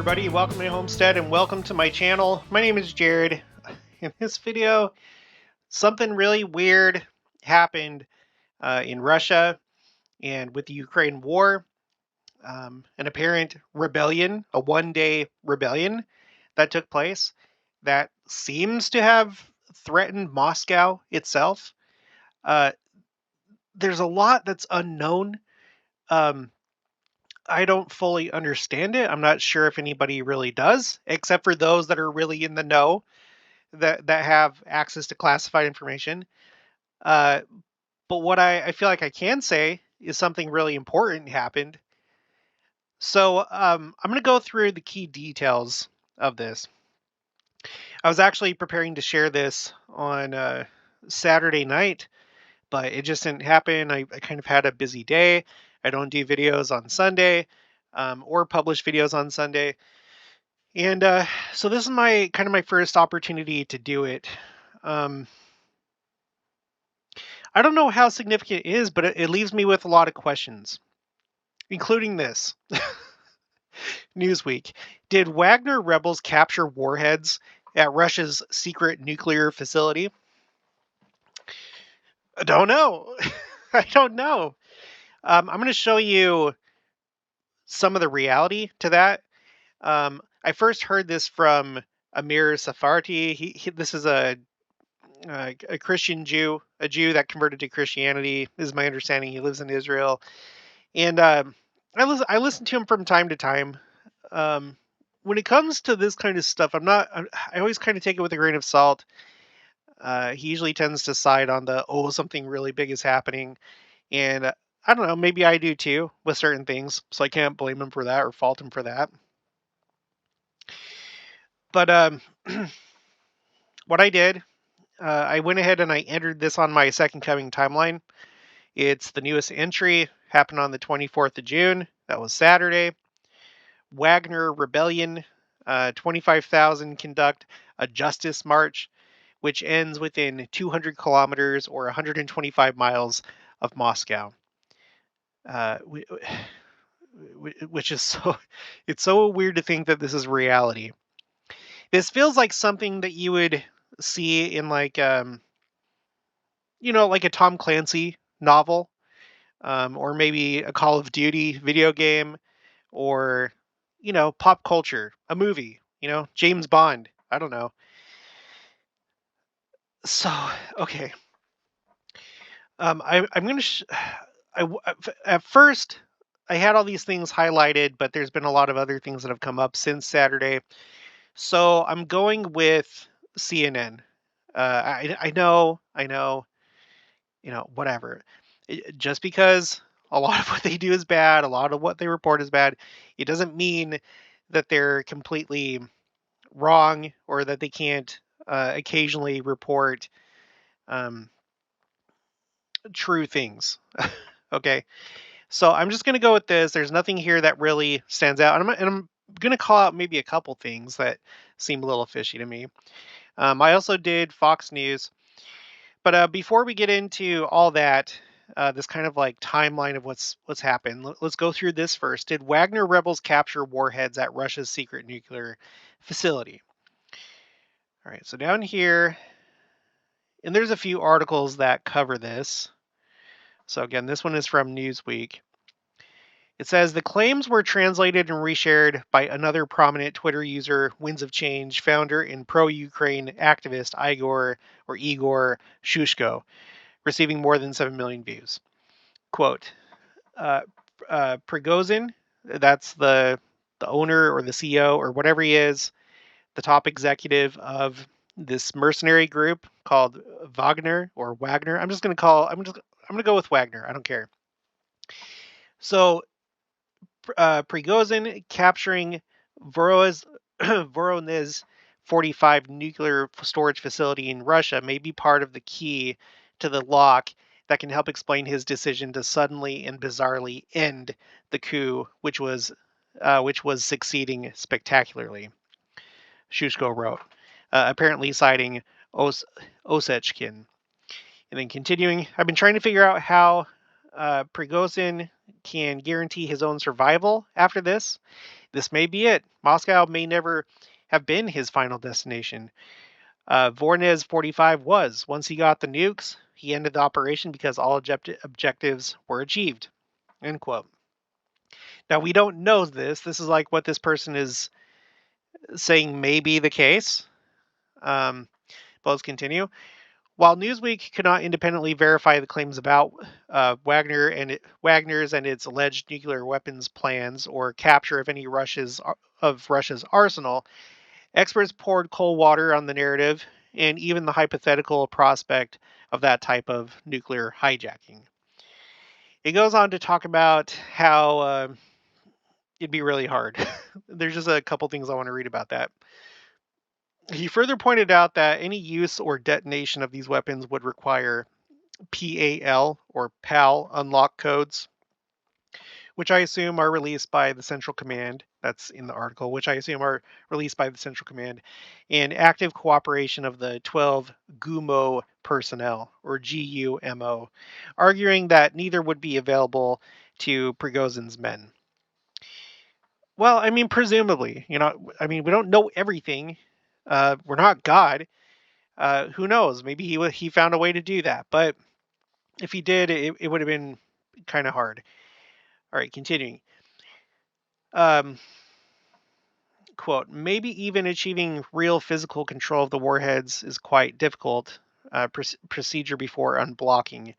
everybody, welcome to Homestead and welcome to my channel. My name is Jared. In this video, something really weird happened in Russia and with the Ukraine war. An apparent rebellion, a one-day rebellion that took place that seems to have threatened Moscow itself. There's a lot that's unknown. Um, I don't fully understand it. I'm not sure if anybody really does, except for those that are really in the know that have access to classified information. Uh, but what I feel like I can say is something really important happened. So I'm going to go through the key details of this. I was actually preparing to share this on Saturday night, but it just didn't happen. I kind of had a busy day. I don't do videos on Sunday or publish videos on Sunday. And so this is my first opportunity to do it. I don't know how significant it is, but it leaves me with a lot of questions, including this. Newsweek. Did Wagner rebels capture warheads at Russia's secret nuclear facility? I don't know. I don't know. I'm going to show you some of the reality to that. I first heard this from Meir Tamari. This is a Christian Jew, a Jew that converted to Christianity, is my understanding. He lives in Israel, and I listen to him from time to time. When it comes to this kind of stuff, I always kind of take it with a grain of salt. He usually tends to side on the something really big is happening, and I don't know, maybe I do too with certain things, so I can't blame him for that or fault him for that. But what I did, I went ahead and I entered this on my Second Coming timeline. It's the newest entry, happened on the 24th of June. That was Saturday. Wagner Rebellion, 25,000 conduct a justice march, which ends within 200 kilometers or 125 miles of Moscow. Which is it's so weird to think that this is reality. This feels like something that you would see in like a Tom Clancy novel, or maybe a Call of Duty video game, or pop culture, a movie, James Bond. I don't know. So okay, I'm gonna. At first I had all these things highlighted, but there's been a lot of other things that have come up since Saturday. So I'm going with CNN. I know, whatever. Just because a lot of what they do is bad, a lot of what they report is bad, it doesn't mean that they're completely wrong or that they can't occasionally report true things. Okay, so I'm just going to go with this. There's nothing here that really stands out, and I'm going to call out maybe a couple things that seem a little fishy to me. I also did Fox News, but before we get into all that, this kind of like timeline of what's happened, let's go through this first. Did Wagner rebels capture warheads at Russia's secret nuclear facility? All right, so down here, and there's a few articles that cover this. So again, this one is from Newsweek. It says the claims were translated and reshared by another prominent Twitter user, Winds of Change, founder and pro-Ukraine activist Igor Shushko, receiving more than 7 million views. Quote, Prigozhin, that's the owner or the CEO or whatever he is, the top executive of this mercenary group called Wagner or Wagner. I'm going to go with Wagner. I don't care. So Prigozhin capturing Voronezh 45 nuclear storage facility in Russia may be part of the key to the lock that can help explain his decision to suddenly and bizarrely end the coup, which was succeeding spectacularly. Shushko wrote, apparently citing Osechkin. And then continuing, I've been trying to figure out how Prigozhin can guarantee his own survival after this. This may be it. Moscow may never have been his final destination. Vornez 45 was. Once he got the nukes, he ended the operation because all objectives were achieved. End quote. Now, we don't know this. This is like what this person is saying may be the case. But let's continue. While Newsweek could not independently verify the claims about Wagner's and its alleged nuclear weapons plans or capture of any Russia's arsenal, experts poured cold water on the narrative and even the hypothetical prospect of that type of nuclear hijacking. It goes on to talk about how it'd be really hard. There's just a couple things I want to read about that. He further pointed out that any use or detonation of these weapons would require PAL or PAL unlock codes, which I assume are released by the Central Command. That's in the article, which I assume are released by the Central Command, and active cooperation of the 12 GUMO personnel, or GUMO, arguing that neither would be available to Prigozhin's men. Well, I mean, presumably, we don't know everything. We're not God. Who knows? Maybe he found a way to do that. But if he did, it would have been kind of hard. All right, continuing. Quote, maybe even achieving real physical control of the warheads is quite difficult. Procedure before unblocking.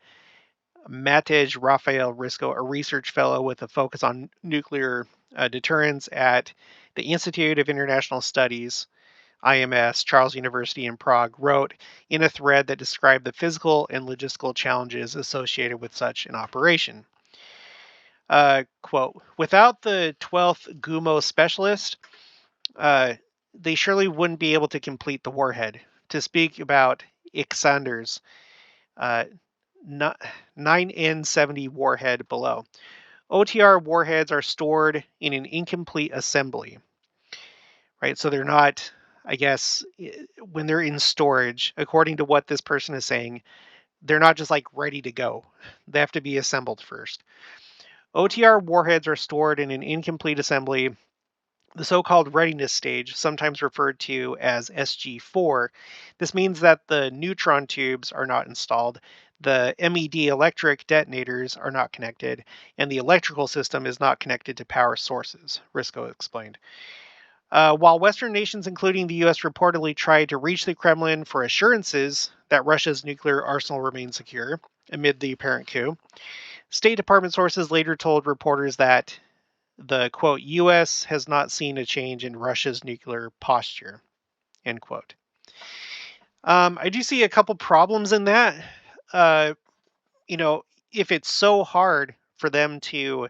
Matej Rafael Risco, a research fellow with a focus on nuclear deterrence at the Institute of International Studies, IMS, Charles University in Prague, wrote in a thread that described the physical and logistical challenges associated with such an operation. Quote, without the 12th GUMO specialist, they surely wouldn't be able to complete the warhead. To speak about Ixander's 9N70 warhead below. OTR warheads are stored in an incomplete assembly, right? So they're not, I guess, when they're in storage, according to what this person is saying, they're not just like ready to go. They have to be assembled first. OTR warheads are stored in an incomplete assembly, the so-called readiness stage, sometimes referred to as SG4. This means that the neutron tubes are not installed, the MED electric detonators are not connected, and the electrical system is not connected to power sources, Risco explained. While Western nations, including the US, reportedly tried to reach the Kremlin for assurances that Russia's nuclear arsenal remained secure amid the apparent coup, State Department sources later told reporters that the, quote, U.S. has not seen a change in Russia's nuclear posture, end quote. I do see a couple problems in that. If it's so hard for them to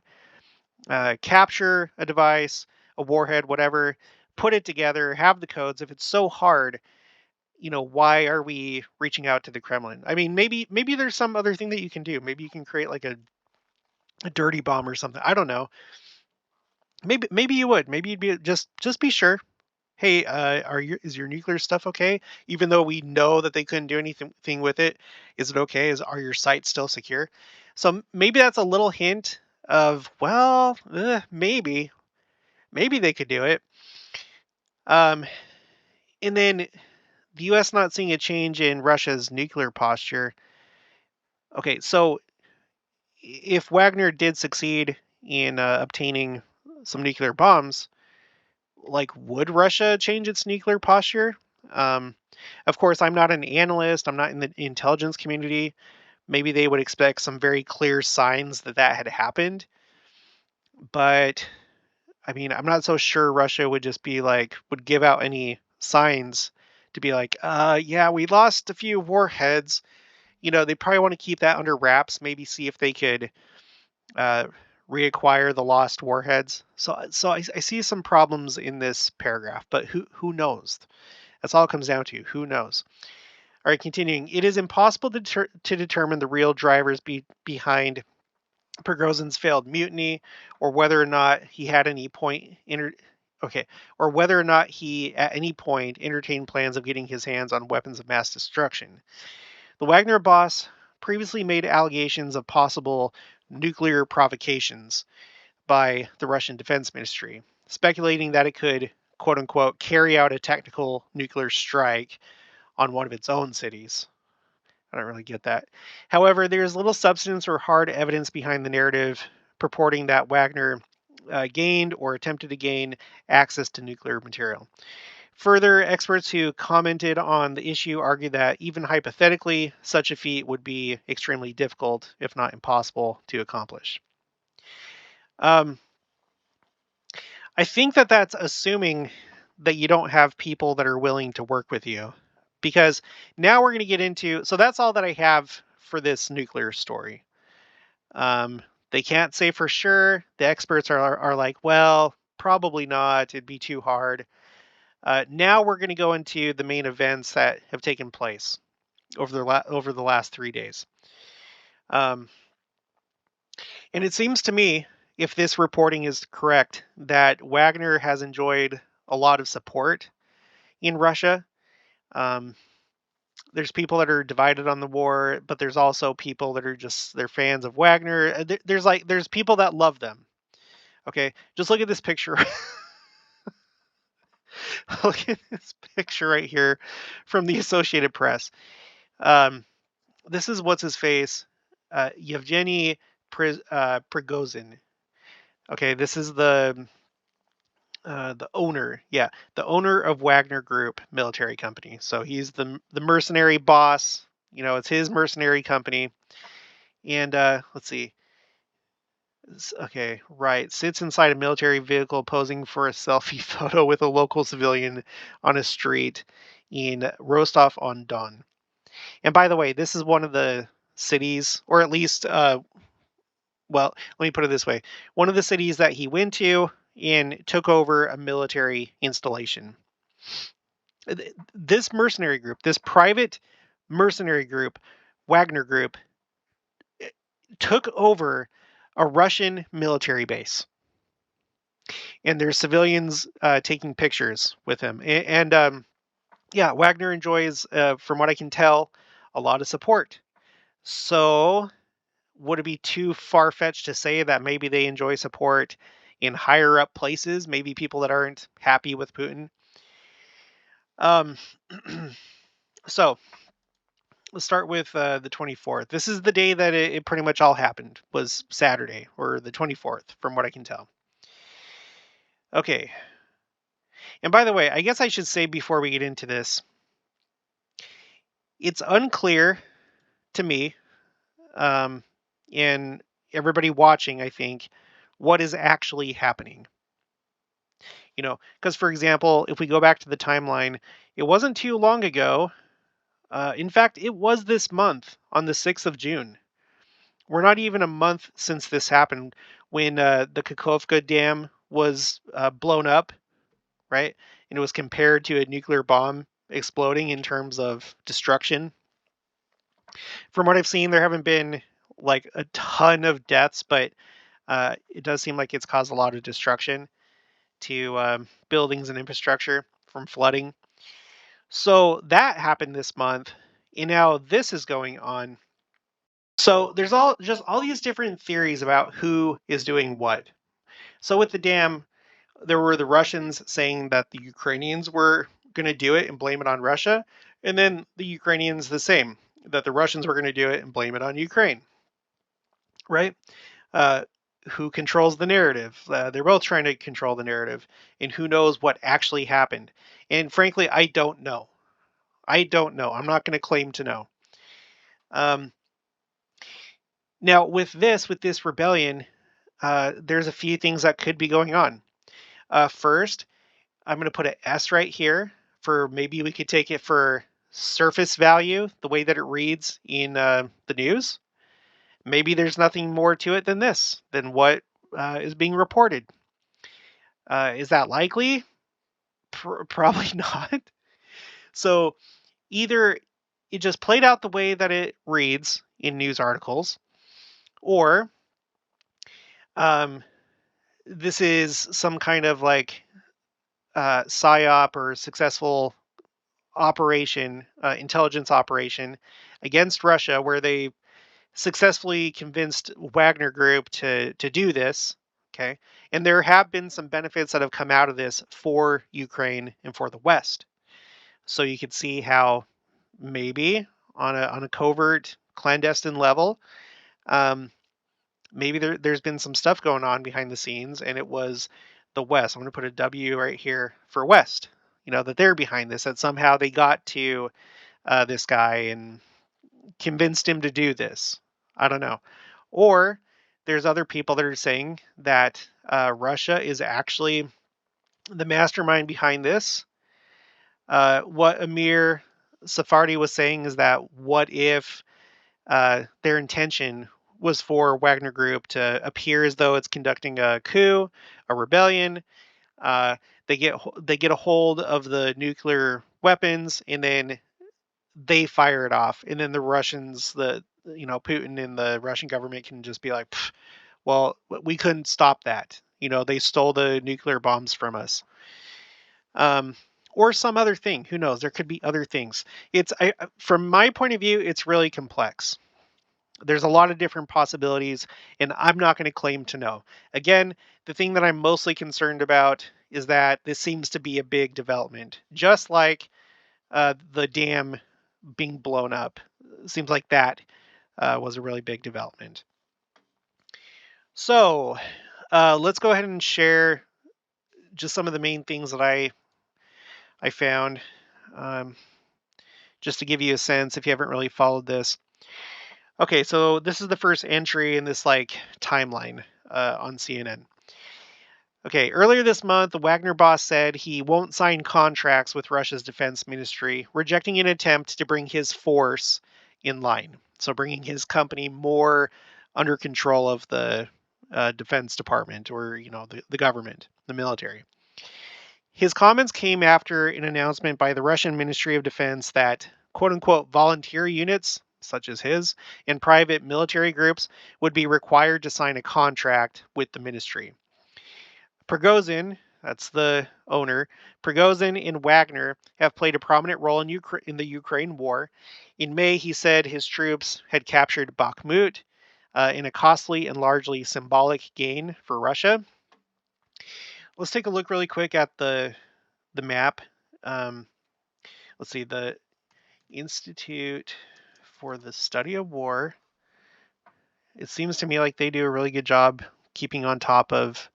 capture a device, a warhead, whatever, put it together, have the codes, if it's so hard, why are we reaching out to the Kremlin? I mean, maybe there's some other thing that you can do. Maybe you can create like a dirty bomb or something. I don't know. Maybe you would. Maybe you'd be just be sure. Hey, is your nuclear stuff okay? Even though we know that they couldn't do anything with it, is it okay? Are your sites still secure? So maybe that's a little hint of, well, maybe they could do it. And then the U.S. not seeing a change in Russia's nuclear posture. Okay, so if Wagner did succeed in obtaining some nuclear bombs, like, would Russia change its nuclear posture? Of course, I'm not an analyst. I'm not in the intelligence community. Maybe they would expect some very clear signs that had happened. But, I mean, I'm not so sure Russia would just be like, would give out any signs to be like, yeah, we lost a few warheads. They probably want to keep that under wraps, maybe see if they could reacquire the lost warheads. So I see some problems in this paragraph, but who knows? That's all it comes down to. Who knows? All right, continuing. It is impossible to determine the real drivers behind Prigozhin's failed mutiny, or whether or not he had any point or whether or not he at any point entertained plans of getting his hands on weapons of mass destruction. The Wagner boss previously made allegations of possible nuclear provocations by the Russian Defense Ministry, speculating that it could, quote unquote, carry out a technical nuclear strike on one of its own cities. I don't really get that. However, there's little substance or hard evidence behind the narrative purporting that Wagner gained or attempted to gain access to nuclear material. Further, experts who commented on the issue argue that even hypothetically, such a feat would be extremely difficult, if not impossible, to accomplish. Um, I think that that's assuming that you don't have people that are willing to work with you. Because now we're going to get into, so that's all that I have for this nuclear story. They can't say for sure. The experts are like, well, probably not. It'd be too hard. Now we're going to go into the main events that have taken place over the last 3 days. And it seems to me, if this reporting is correct, that Wagner has enjoyed a lot of support in Russia. There's people that are divided on the war, but there's also people that are just they're fans of Wagner. There's people that love them. Okay, just look at this picture. Look at this picture right here from the Associated Press. This is what's his face, Yevgeny Prigozhin. Okay, this is the owner, the owner of Wagner Group military company. So he's the mercenary boss. You know, it's his mercenary company. And let's see. Okay, right. Sits inside a military vehicle posing for a selfie photo with a local civilian on a street in Rostov on Don. And by the way, this is one of the cities, or at least, well, let me put it this way, one of the cities that he went to and took over a military installation. This mercenary group, this private mercenary group, Wagner Group, took over a Russian military base. And there's civilians taking pictures with him. Yeah, Wagner enjoys, from what I can tell, a lot of support. So would it be too far-fetched to say that maybe they enjoy support in higher up places, maybe people that aren't happy with Putin? So let's start with the 24th. This is the day that it pretty much all happened, was Saturday, or the 24th, from what I can tell. Okay. And by the way, I guess I should say before we get into this, it's unclear to me, and everybody watching, I think, what is actually happening. You know, because for example, if we go back to the timeline, it wasn't too long ago. In fact, it was this month on the 6th of June. We're not even a month since this happened when the Kakhovka Dam was blown up, right? And it was compared to a nuclear bomb exploding in terms of destruction. From what I've seen, there haven't been like a ton of deaths, but it does seem like it's caused a lot of destruction to buildings and infrastructure from flooding. So that happened this month, and now this is going on. So there's all these different theories about who is doing what. So with the dam, there were the Russians saying that the Ukrainians were going to do it and blame it on Russia, and then the Ukrainians the same, that the Russians were going to do it and blame it on Ukraine. Right? Who controls the narrative? They're both trying to control the narrative, and who knows what actually happened. And frankly, I don't know. I don't know. I'm not going to claim to know. Now, with this rebellion, there's a few things that could be going on. First, I'm going to put an S right here for maybe we could take it for surface value, the way that it reads in the news. Maybe there's nothing more to it than this, than what is being reported. Is that likely? Probably not. So either it just played out the way that it reads in news articles, or this is some kind of like PSYOP or successful operation, intelligence operation against Russia, where they successfully convinced Wagner Group to do this. Okay, and there have been some benefits that have come out of this for Ukraine and for the West. So you can see how maybe on a covert, clandestine level, um, maybe there's been some stuff going on behind the scenes, and it was the West. I'm going to put a W right here for West. You know that they're behind this. That somehow they got to this guy and convinced him to do this. I don't know. Or there's other people that are saying that Russia is actually the mastermind behind this. What Amir Safardi was saying is that what if their intention was for Wagner Group to appear as though it's conducting a coup, a rebellion. Uh, they get a hold of the nuclear weapons, and then they fire it off, and then the Russians, the Putin and the Russian government can just be like, well, we couldn't stop that. They stole the nuclear bombs from us. Um, or some other thing. Who knows? There could be other things. From my point of view, it's really complex. There's a lot of different possibilities, and I'm not going to claim to know. Again, the thing that I'm mostly concerned about is that this seems to be a big development, just like the dam being blown up. Seems like that was a really big development. So let's go ahead and share just some of the main things that I found, um, just to give you a sense if you haven't really followed this. Okay, so this is the first entry in this timeline on CNN. Okay, earlier this month, the Wagner boss said he won't sign contracts with Russia's defense ministry, rejecting an attempt to bring his force in line. So, bringing his company more under control of the defense department, or the government, the military. His comments came after an announcement by the Russian Ministry of Defense that quote unquote volunteer units, such as his, and private military groups would be required to sign a contract with the ministry. Prigozhin, that's the owner, Prigozhin and Wagner have played a prominent role in the Ukraine war. In May, he said his troops had captured Bakhmut in a costly and largely symbolic gain for Russia. Let's take a look really quick at the map. Um, let's see, the Institute for the Study of War. It seems to me like they do a really good job keeping on top of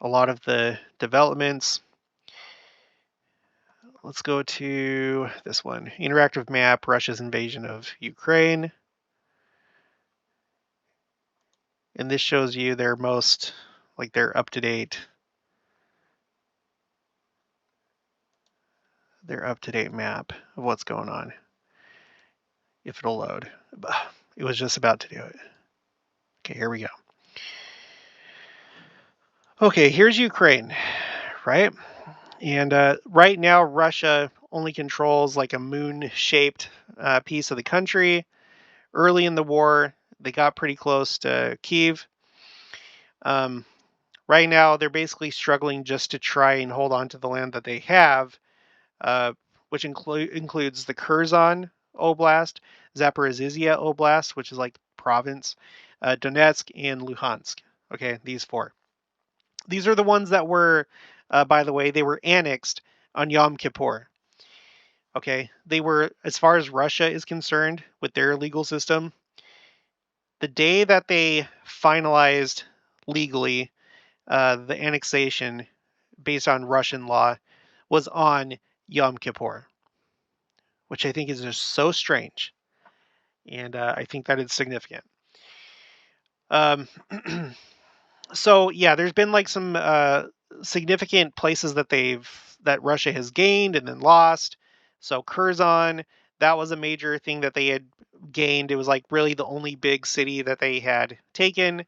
a lot of the developments. Let's go to this one. Interactive map, Russia's invasion of Ukraine. And this shows you their most, their up-to-date map of what's going on. If it'll load. It was just about to do it. Okay, here we go. Okay, here's Ukraine, right? And right now, Russia only controls a moon-shaped piece of the country. Early in the war, they got pretty close to Kyiv. Right now, they're basically struggling just to try and hold on to the land that they have, which includes the Kherson Oblast, Zaporizhzhia Oblast, which is province, Donetsk, and Luhansk. Okay, these four. These are the ones that were, by the way, they were annexed on Yom Kippur. Okay, they were, as far as Russia is concerned, with their legal system, the day that they finalized legally the annexation based on Russian law was on Yom Kippur, which I think is just so strange. And I think that is significant. So yeah, there's been some significant places that Russia has gained and then lost. So Kherson, that was a major thing that they had gained. It was really the only big city that they had taken. It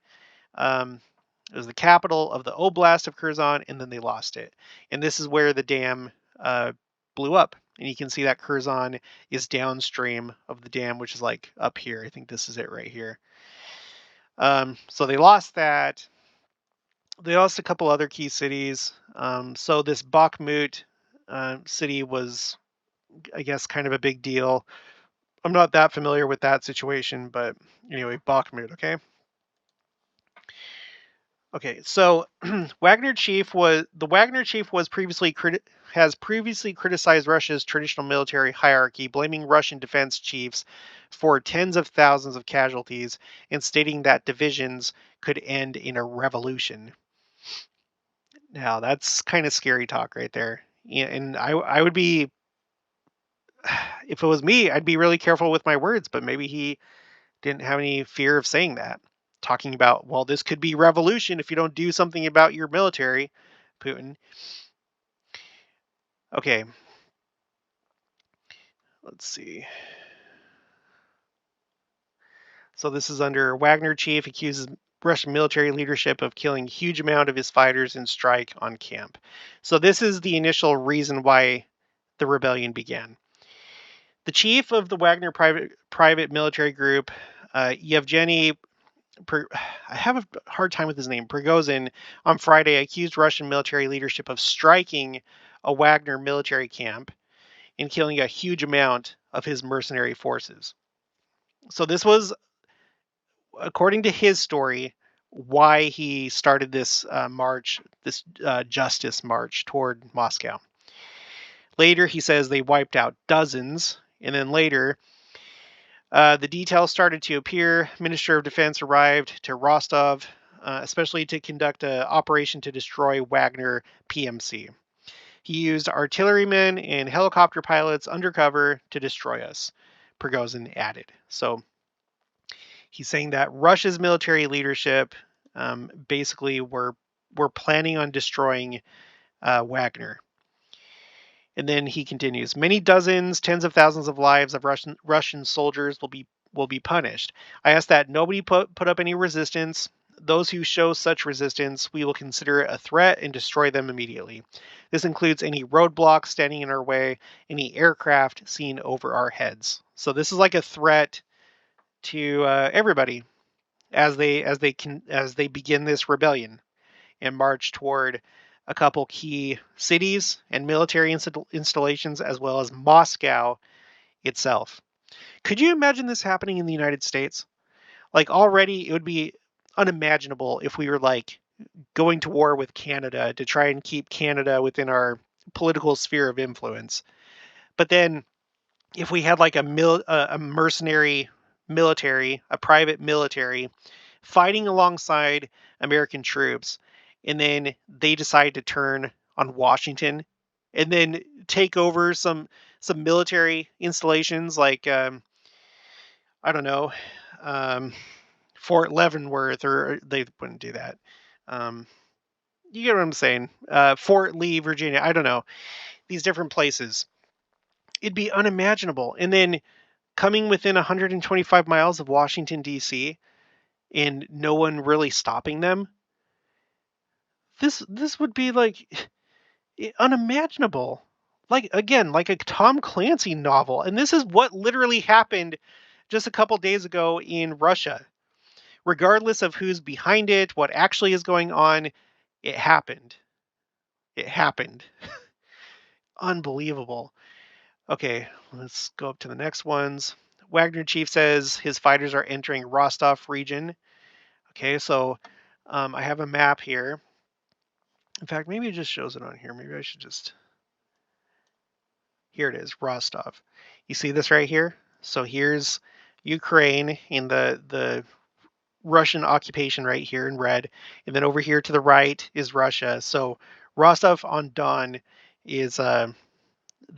was the capital of the Oblast of Kherson, and then they lost it. And this is where the dam blew up. And you can see that Kherson is downstream of the dam, which is up here. I think this is it right here. So they lost that. They lost a couple other key cities. So this Bakhmut city was, I guess, kind of a big deal. I'm not that familiar with that situation, but anyway, Bakhmut, okay? Okay, so Wagner chief was has previously criticized Russia's traditional military hierarchy, blaming Russian defense chiefs for tens of thousands of casualties and stating that divisions could end in a revolution. Now, that's kind of scary talk right there. Yeah, and I would be, if it was me, I'd be really careful with my words, but maybe he didn't have any fear of saying that. Talking about, well, this could be revolution if you don't do something about your military, Putin. Okay, let's see. So this is under Wagner chief accuses Russian military leadership of killing huge amount of his fighters in strike on camp. So this is the initial reason why the rebellion began. The chief of the Wagner private military group, Yevgeny I have a hard time with his name, Prigozhin, on Friday accused Russian military leadership of striking a Wagner military camp and killing a huge amount of his mercenary forces. So this was, according to his story, why he started this march, this justice march toward Moscow. Later, he says they wiped out dozens, and then later, the details started to appear. Minister of Defense arrived to Rostov, especially to conduct an operation to destroy Wagner PMC. He used artillerymen and helicopter pilots undercover to destroy us, Prigozhin added. So he's saying that Russia's military leadership basically were planning on destroying Wagner. And then he continues, many dozens, tens of thousands of lives of Russian soldiers will be punished. I ask that nobody put up any resistance. Those who show such resistance, we will consider a threat and destroy them immediately. This includes any roadblocks standing in our way, any aircraft seen over our heads. So this is like a threat to everybody as they begin this rebellion and march toward a couple key cities and military installations, as well as Moscow itself. Could you imagine this happening in the United States? Like, already it would be unimaginable if we were like going to war with Canada to try and keep Canada within our political sphere of influence. But then if we had like a mercenary military, a private military fighting alongside American troops, and then they decide to turn on Washington and then take over some military installations like I don't know, um, Fort Leavenworth, or they wouldn't do that. Um, you get what I'm saying? Fort Lee, Virginia. I don't know, these different places. It'd be unimaginable. And then coming within 125 miles of Washington D.C. and no one really stopping them. This would be like unimaginable. Like, again, like a Tom Clancy novel. And this is what literally happened just a couple days ago in Russia. Regardless of who's behind it, what actually is going on, it happened. It happened. Unbelievable. Okay, let's go up to the next ones. Wagner chief says his fighters are entering Rostov region. Okay, so I have a map here. In fact, maybe it just shows it on here. Maybe I should just... Here it is, Rostov. You see this right here? So here's Ukraine in the Russian occupation right here in red. And then over here to the right is Russia. So Rostov on Don is the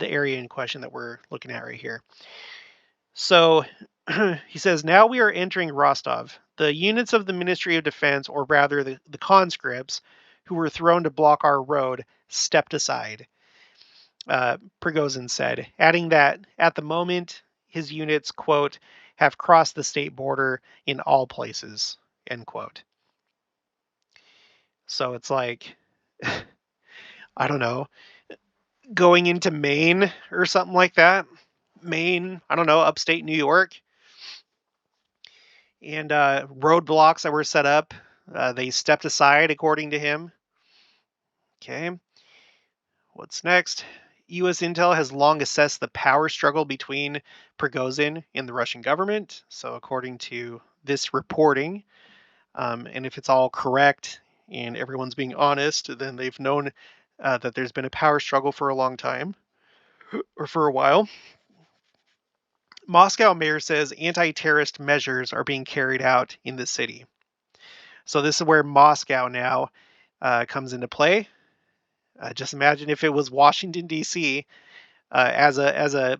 area in question that we're looking at right here. So he says, now we are entering Rostov. The units of the Ministry of Defense, or rather the conscripts, who were thrown to block our road, stepped aside, Prigozhin said, adding that at the moment his units, quote, have crossed the state border in all places, end quote. So it's like, I don't know, going into Maine or something like that. Maine, I don't know, upstate New York. And roadblocks that were set up, they stepped aside, according to him. Okay. What's next? U.S. intel has long assessed the power struggle between Prigozhin and the Russian government. So, according to this reporting, and if it's all correct and everyone's being honest, then they've known that there's been a power struggle for a long time or for a while. Moscow mayor says anti-terrorist measures are being carried out in the city. So this is where Moscow now comes into play. Just imagine if it was Washington D.C. As a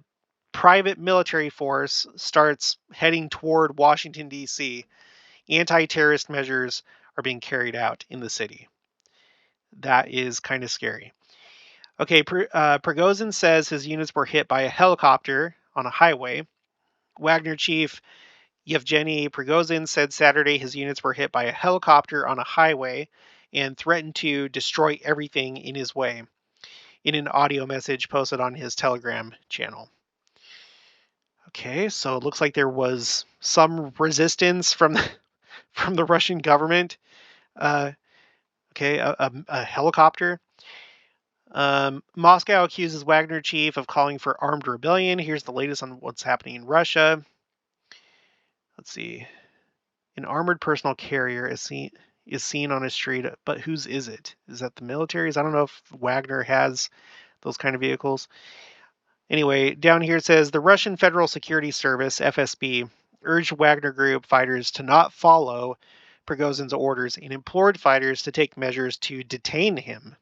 private military force starts heading toward Washington D.C. Anti-terrorist measures are being carried out in the city. That is kind of scary. Okay, Prigozhin says his units were hit by a helicopter on a highway. Wagner chief Yevgeny Prigozhin said Saturday his units were hit by a helicopter on a highway and threatened to destroy everything in his way in an audio message posted on his Telegram channel. Okay, so it looks like there was some resistance from the Russian government. A helicopter. Moscow accuses Wagner chief of calling for armed rebellion. Here's the latest on what's happening in Russia. Let's see. An armored personal carrier is seen on a street, but whose is it? Is that the military's? I don't know if Wagner has those kind of vehicles. Anyway, down here it says the Russian Federal Security Service, FSB, urged Wagner Group fighters to not follow Prigozhin's orders and implored fighters to take measures to detain him.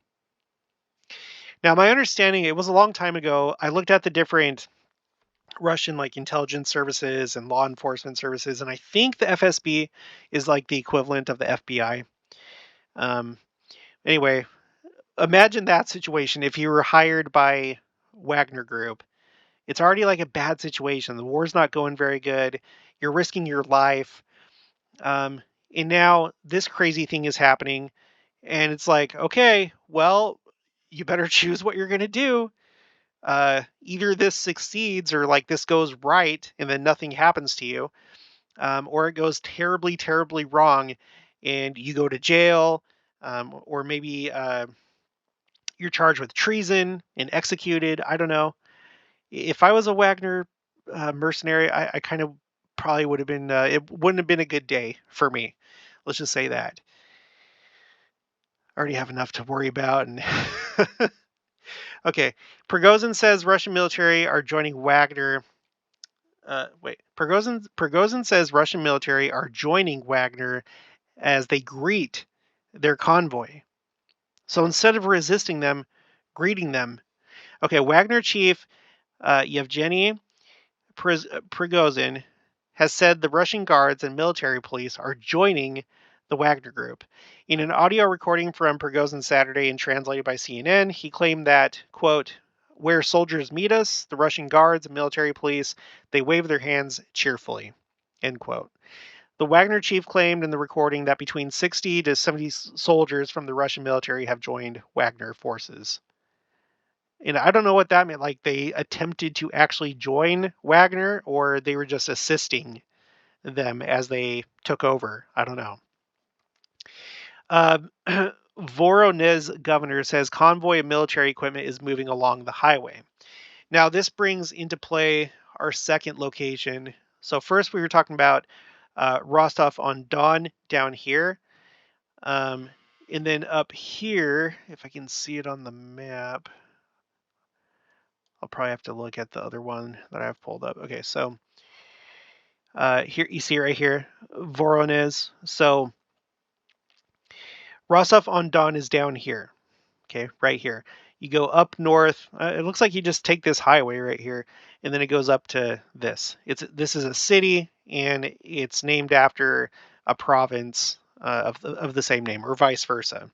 Now, my understanding, it was a long time ago. I looked at the different Russian intelligence services and law enforcement services, and I think the FSB is like the equivalent of the FBI. Anyway, imagine that situation if you were hired by Wagner Group. It's already like a bad situation. The war's not going very good. You're risking your life. And now this crazy thing is happening. And it's like, okay, well, you better choose what you're going to do. Either this succeeds or this goes right and then nothing happens to you. Or it goes terribly, terribly wrong and you go to jail. Or maybe you're charged with treason and executed. I don't know. If I was a Wagner mercenary, I kind of probably would have been, it wouldn't have been a good day for me. Let's just say that. I already have enough to worry about. And okay, Prigozhin says Russian military are joining Wagner. Prigozhin says Russian military are joining Wagner as they greet their convoy. So instead of resisting them, greeting them. Okay, Wagner chief Yevgeny Prigozhin has said the Russian guards and military police are joining the Wagner Group. In an audio recording from Prigozhin Saturday and translated by CNN, he claimed that, quote, where soldiers meet us, the Russian guards and military police, they wave their hands cheerfully, end quote. The Wagner chief claimed in the recording that between 60 to 70 soldiers from the Russian military have joined Wagner forces. And I don't know what that meant. Like they attempted to actually join Wagner or they were just assisting them as they took over. I don't know. Voronezh governor says convoy of military equipment is moving along the highway. Now, this brings into play our second location. So first we were talking about Rostov on Don down here. And then up here, if I can see it on the map, I'll probably have to look at the other one that I've pulled up. Okay, so here you see right here, Voronezh. So Rostov on Don is down here. Okay, right here. You go up north. It looks like you just take this highway right here, and then it goes up to this. This is a city, and it's named after a province of the same name, or vice versa.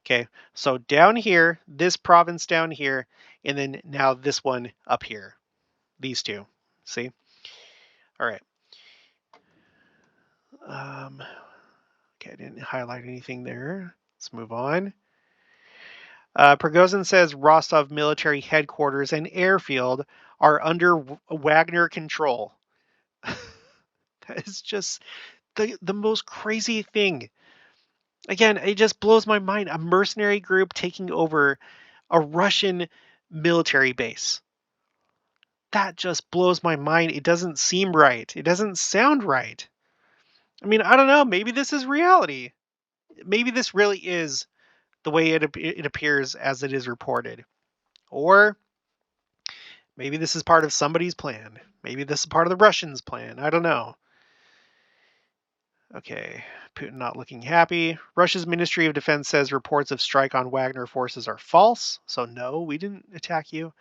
Okay, so down here, this province down here, and then now this one up here. These two. See? All right. Okay, I didn't highlight anything there. Let's move on. Prigozhin says Rostov military headquarters and airfield are under Wagner control. That is just the most crazy thing. Again, it just blows my mind. A mercenary group taking over a Russian military base. That just blows my mind. It doesn't seem right. It doesn't sound right. I mean, I don't know. Maybe this is reality. Maybe this really is the way it appears as it is reported. Or maybe this is part of somebody's plan. Maybe this is part of the Russians' plan. I don't know. Okay, Putin not looking happy. Russia's Ministry of Defense says reports of strike on Wagner forces are false. So no, we didn't attack you.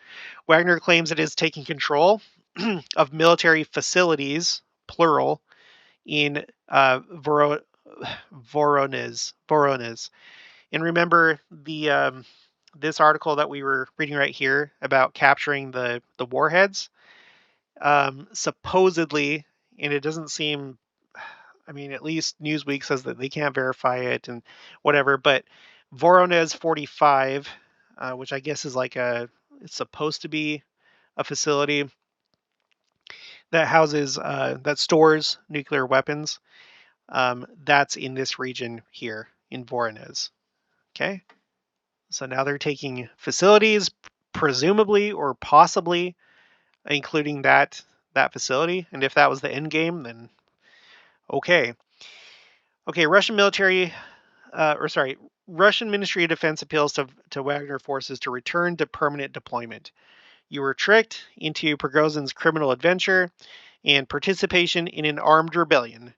Wagner claims it is taking control of military facilities, plural, in Voronezh. And remember this article that we were reading right here about capturing the warheads. Supposedly, and it doesn't seem. I mean, at least Newsweek says that they can't verify it and whatever. But Voronezh 45, which I guess is like it's supposed to be a facility that houses that stores nuclear weapons. That's in this region here in Voronezh. Okay, so now they're taking facilities, presumably or possibly, including that facility. And if that was the end game, then okay. Okay, Russian Ministry of Defense appeals to Wagner forces to return to permanent deployment. You were tricked into Prigozhin's criminal adventure and participation in an armed rebellion,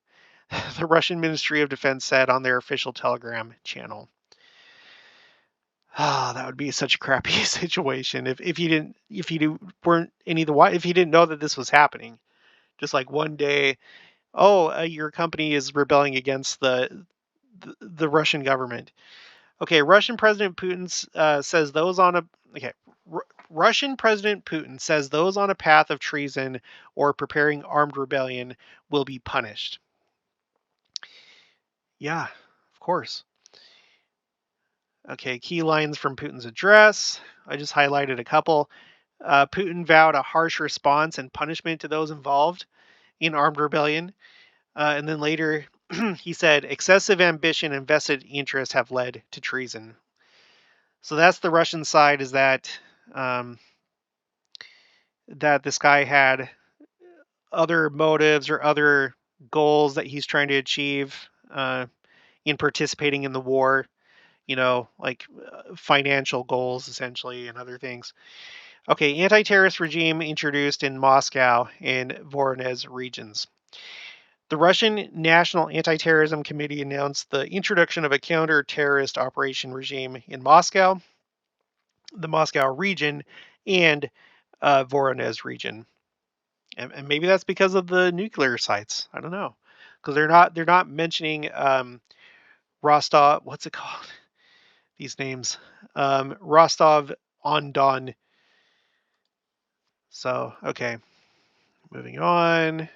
the Russian Ministry of Defense said on their official Telegram channel. Ah, that would be such a crappy situation if you didn't if you weren't any the if you didn't know that this was happening. Just like one day, oh, your company is rebelling against the Russian government. Okay, Russian President Putin says those on a okay. Russian President Putin says those on a path of treason or preparing armed rebellion will be punished. Yeah, of course. Okay, key lines from Putin's address. I just highlighted a couple. Putin vowed a harsh response and punishment to those involved in armed rebellion. And then later, he said, excessive ambition and vested interest have led to treason. So that's the Russian side, is that that this guy had other motives or other goals that he's trying to achieve in participating in the war, like financial goals essentially and other things. Okay, anti-terrorist regime introduced in Moscow and Voronezh regions. The Russian National Anti-Terrorism Committee announced the introduction of a counter-terrorist operation regime in Moscow, the Moscow region, and Voronezh region. And maybe that's because of the nuclear sites. I don't know, because they're not mentioning Rostov. What's it called? These names, Rostov on Don. So okay, moving on.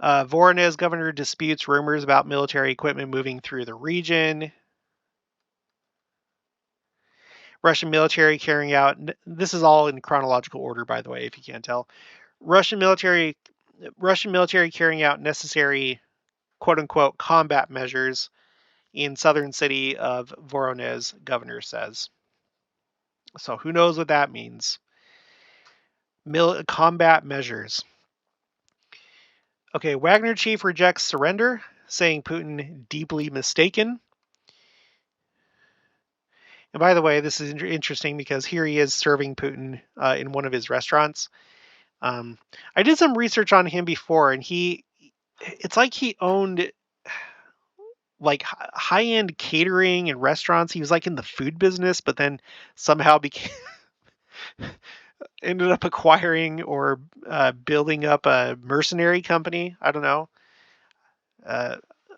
Voronezh governor disputes rumors about military equipment moving through the region. Russian military carrying out, this is all in chronological order, by the way, if you can't tell. Russian military carrying out necessary quote unquote combat measures in southern city of Voronezh, governor says. So who knows what that means? Combat measures. Okay, Wagner chief rejects surrender, saying Putin deeply mistaken. And by the way, this is interesting because here he is serving Putin in one of his restaurants. I did some research on him before, and it's like he owned like high-end catering and restaurants. He was like in the food business, but then somehow became ended up acquiring or building up a mercenary company. I don't know.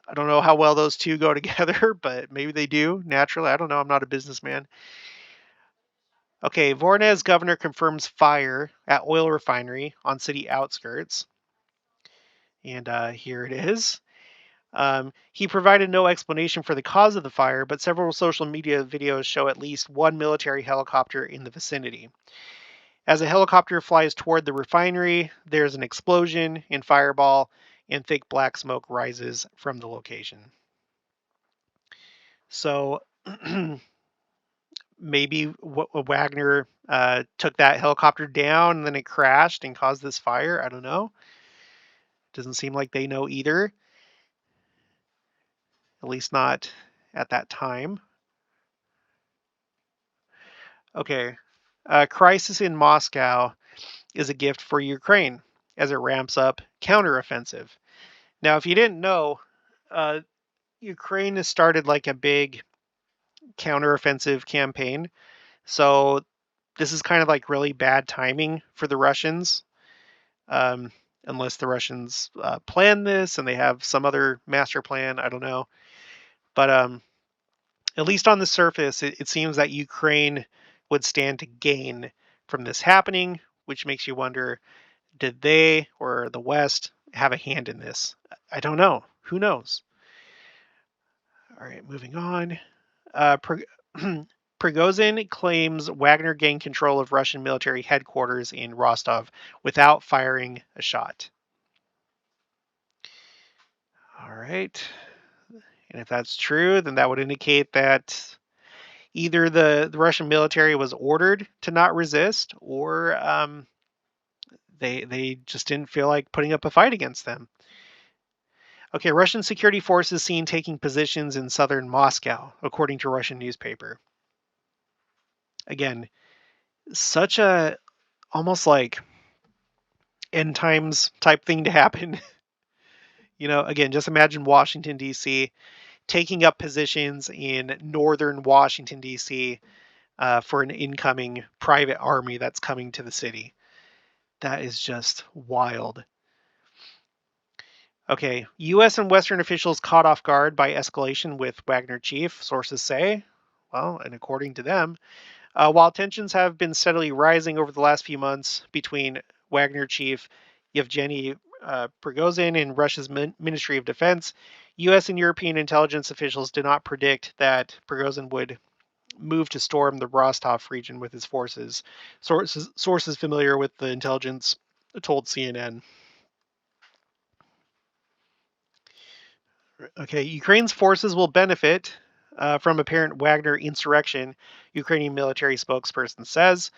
I don't know how well those two go together, but maybe they do naturally. I don't know. I'm not a businessman. Okay, Voronezh governor confirms fire at oil refinery on city outskirts. And here it is. He provided no explanation for the cause of the fire, but several social media videos show at least one military helicopter in the vicinity. As a helicopter flies toward the refinery, there's an explosion and fireball, and thick black smoke rises from the location. So maybe Wagner took that helicopter down and then it crashed and caused this fire. I don't know. Doesn't seem like they know either, at least not at that time. Okay. Crisis in Moscow is a gift for Ukraine as it ramps up counteroffensive. Now, if you didn't know, uh, Ukraine has started like a big counteroffensive campaign. So this is kind of like really bad timing for the Russians, um, unless the Russians plan this and they have some other master plan. I don't know. But at least on the surface, it seems that Ukraine would stand to gain from this happening, which makes you wonder, did they or the West have a hand in this? I don't know. Who knows? All right, moving on. Prigozhin claims Wagner gained control of Russian military headquarters in Rostov without firing a shot. All right. And if that's true, then that would indicate that either the Russian military was ordered to not resist, or they just didn't feel like putting up a fight against them. Okay, Russian security forces seen taking positions in southern Moscow, according to Russian newspaper. Again, such a almost like end times type thing to happen. Again, just imagine Washington D.C. taking up positions in northern Washington D.C. For an incoming private army that's coming to the city. That is just wild. Okay, U.S. and Western officials caught off guard by escalation with Wagner chief, sources say. Well, and according to them, while tensions have been steadily rising over the last few months between Wagner chief Yevgeny Prigozhin and Russia's Ministry of Defense, U.S. and European intelligence officials did not predict that Prigozhin would move to storm the Rostov region with his forces. Sources familiar with the intelligence told CNN. Okay, Ukraine's forces will benefit from apparent Wagner insurrection, Ukrainian military spokesperson says.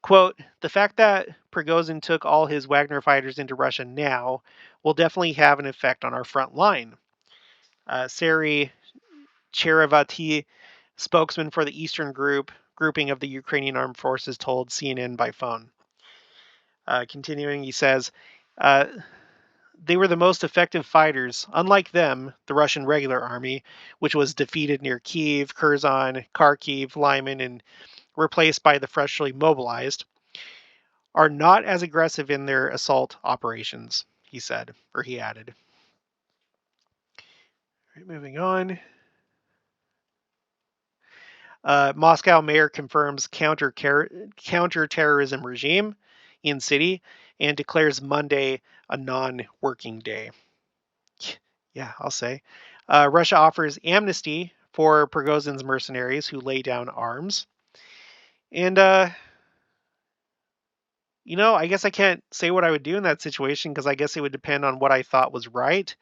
Quote, the fact that Prigozhin took all his Wagner fighters into Russia now will definitely have an effect on our front line. Sari Cherevati, spokesman for the Eastern grouping of the Ukrainian armed forces, told CNN by phone. Continuing, he says, uh, they were the most effective fighters. Unlike them, the Russian regular army, which was defeated near Kiev, Kherson, Kharkiv, Lyman, and replaced by the freshly mobilized, are not as aggressive in their assault operations, he said, or he added. Right, moving on. Moscow mayor confirms counter-terrorism regime in city and declares Monday a non-working day. Yeah, I'll say. Russia offers amnesty for Prigozhin's mercenaries who lay down arms. And, I guess I can't say what I would do in that situation because I guess it would depend on what I thought was right.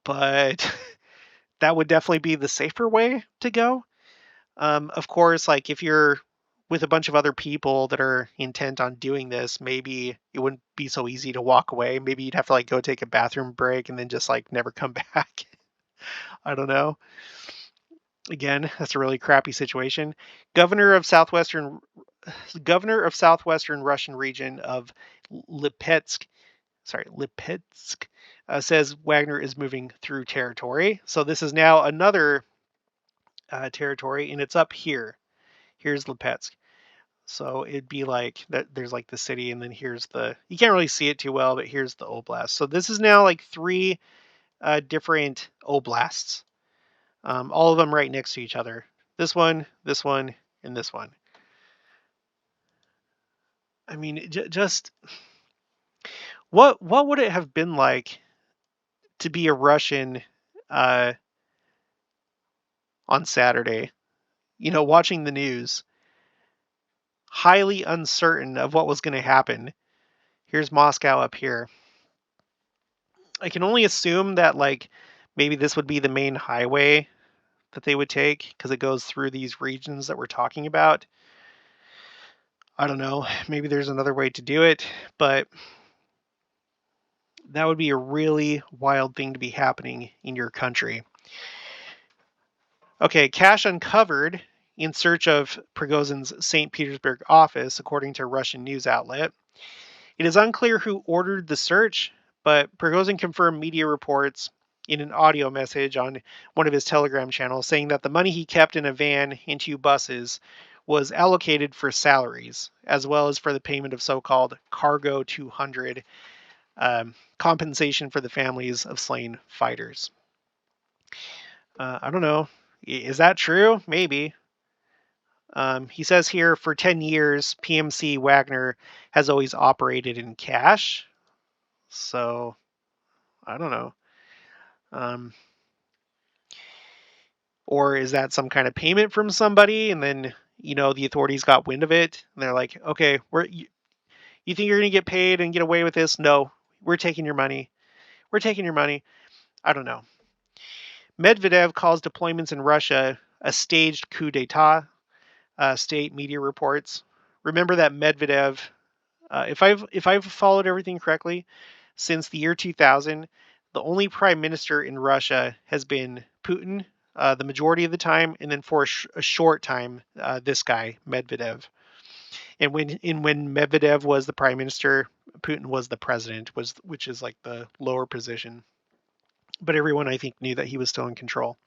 But that would definitely be the safer way to go. Of course, like if you're with a bunch of other people that are intent on doing this, maybe it wouldn't be so easy to walk away. Maybe you'd have to like go take a bathroom break and then just like never come back. I don't know. Again, that's a really crappy situation. Governor of southwestern Governor of southwestern Russian region of Lipetsk, says Wagner is moving through territory. So this is now another territory, and it's up here. Here's Lipetsk. So it'd be like that. There's like the city, and then here's you can't really see it too well, but here's the oblast. So this is now like three different oblasts, all of them right next to each other. This one, and this one. I mean, just what would it have been like to be a Russian uh, on Saturday? Watching the news, highly uncertain of what was going to happen. Here's Moscow up here. I can only assume that like maybe this would be the main highway that they would take because it goes through these regions that we're talking about. I don't know. Maybe there's another way to do it, but that would be a really wild thing to be happening in your country. Okay, cache uncovered in search of Prigozhin's St. Petersburg office, according to a Russian news outlet. It is unclear who ordered the search, but Prigozhin confirmed media reports in an audio message on one of his Telegram channels saying that the money he kept in a van and 2 buses was allocated for salaries, as well as for the payment of so-called Cargo 200, compensation for the families of slain fighters. I don't know. Is that true? Maybe. He says here, for 10 years, PMC Wagner has always operated in cash. So, I don't know. Or is that some kind of payment from somebody, and then, the authorities got wind of it, and they're like, okay, you think you're going to get paid and get away with this? No, we're taking your money. We're taking your money. I don't know. Medvedev calls deployments in Russia a staged coup d'etat, state media reports. Remember that Medvedev, if I've followed everything correctly, since the year 2000, the only prime minister in Russia has been Putin, the majority of the time, and then for a short time, this guy Medvedev. And when Medvedev was the prime minister, Putin was the president, which is like the lower position. But everyone, I think, knew that he was still in control.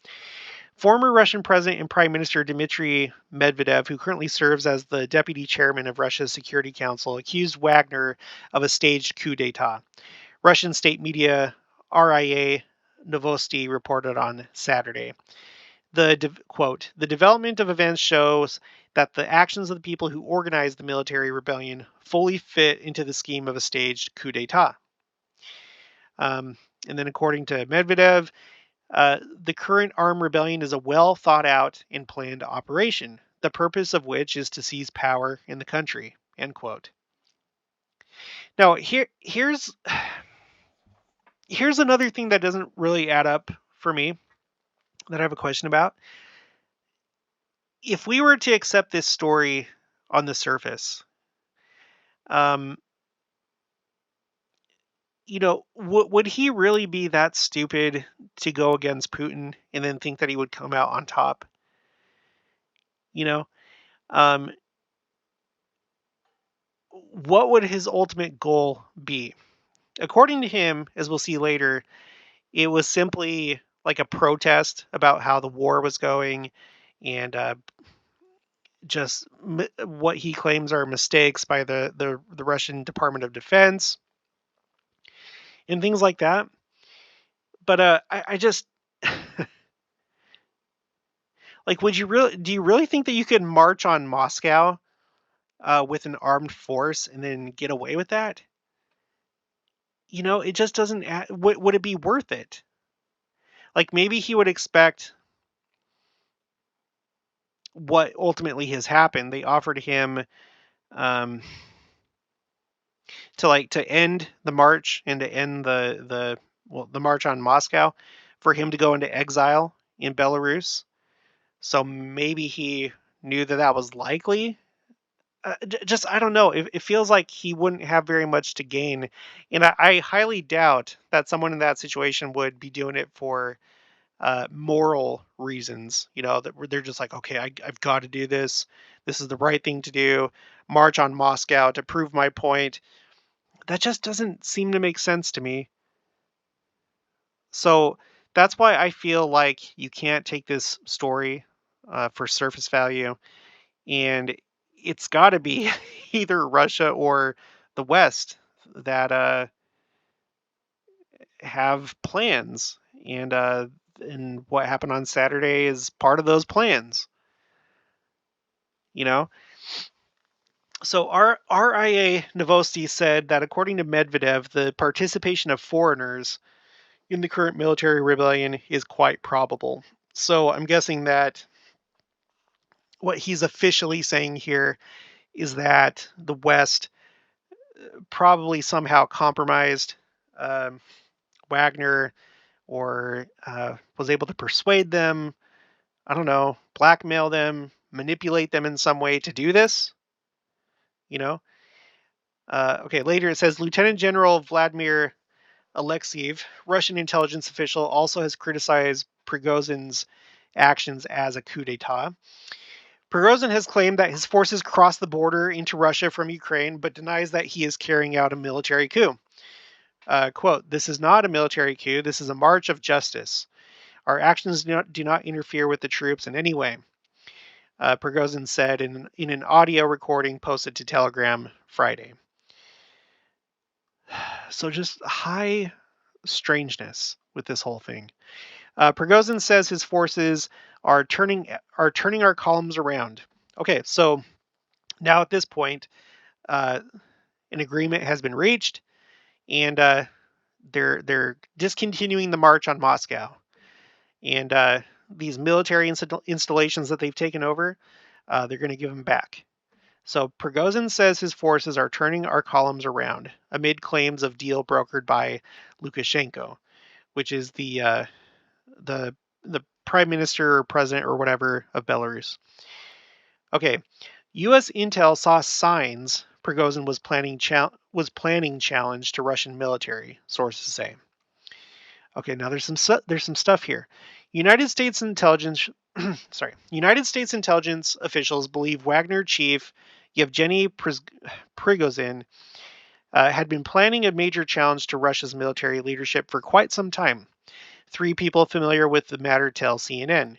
Former Russian President and Prime Minister Dmitry Medvedev, who currently serves as the deputy chairman of Russia's Security Council, accused Wagner of a staged coup d'etat. Russian state media RIA Novosti reported on Saturday. Quote, the development of events shows that the actions of the people who organized the military rebellion fully fit into the scheme of a staged coup d'etat. And then according to Medvedev, the current armed rebellion is a well thought out and planned operation, the purpose of which is to seize power in the country, end quote. Now, here's another thing that doesn't really add up for me that I have a question about. If we were to accept this story on the surface, would he really be that stupid to go against Putin and then think that he would come out on top? What would his ultimate goal be? According to him, as we'll see later, it was simply like a protest about how the war was going and just what he claims are mistakes by the Russian Department of Defense and things like that. But I just like, do you really think that you could march on Moscow with an armed force and then get away with that? It just doesn't. Would it be worth it? Like, maybe he would expect what ultimately has happened. They offered him to end the march and to end the march on Moscow, for him to go into exile in Belarus. So maybe he knew that was likely. Just, I don't know. It feels like he wouldn't have very much to gain, and I highly doubt that someone in that situation would be doing it for moral reasons. That they're just like, okay, I've got to do this. This is the right thing to do. March on Moscow to prove my point. That just doesn't seem to make sense to me. So that's why I feel like you can't take this story for surface value, and it's got to be either Russia or the West that have plans, and what happened on Saturday is part of those plans. So our RIA Novosti said that according to Medvedev, the participation of foreigners in the current military rebellion is quite probable. So I'm guessing that what he's officially saying here is that the West probably somehow compromised Wagner, or was able to persuade them I don't know, blackmail them, manipulate them in some way to do this, you know? Okay, later it says Lieutenant General Vladimir Alexeyev, Russian intelligence official, also has criticized Prigozhin's actions as a coup d'etat. Prigozhin has claimed that his forces crossed the border into Russia from Ukraine, but denies that he is carrying out a military coup. Quote, "This is not a military coup. This is a march of justice. Our actions do not interfere with the troops in any way," Prigozhin said in an audio recording posted to Telegram Friday. So just high strangeness with this whole thing. Prigozhin says his forces are turning our columns around. Okay, so now at this point, uh, an agreement has been reached, and they're discontinuing the march on Moscow, and these military installations that they've taken over, they're going to give them back. So Prigozhin says his forces are turning our columns around amid claims of deal brokered by Lukashenko, which is the the prime minister or president or whatever of Belarus. Okay, U.S. intel saw signs Prigozhin was planning challenge to Russian military, sources say. Okay, now there's some stuff here. United States intelligence United States intelligence officials believe Wagner chief Yevgeny Prigozhin had been planning a major challenge to Russia's military leadership for quite some time. Three people familiar with the matter tell CNN,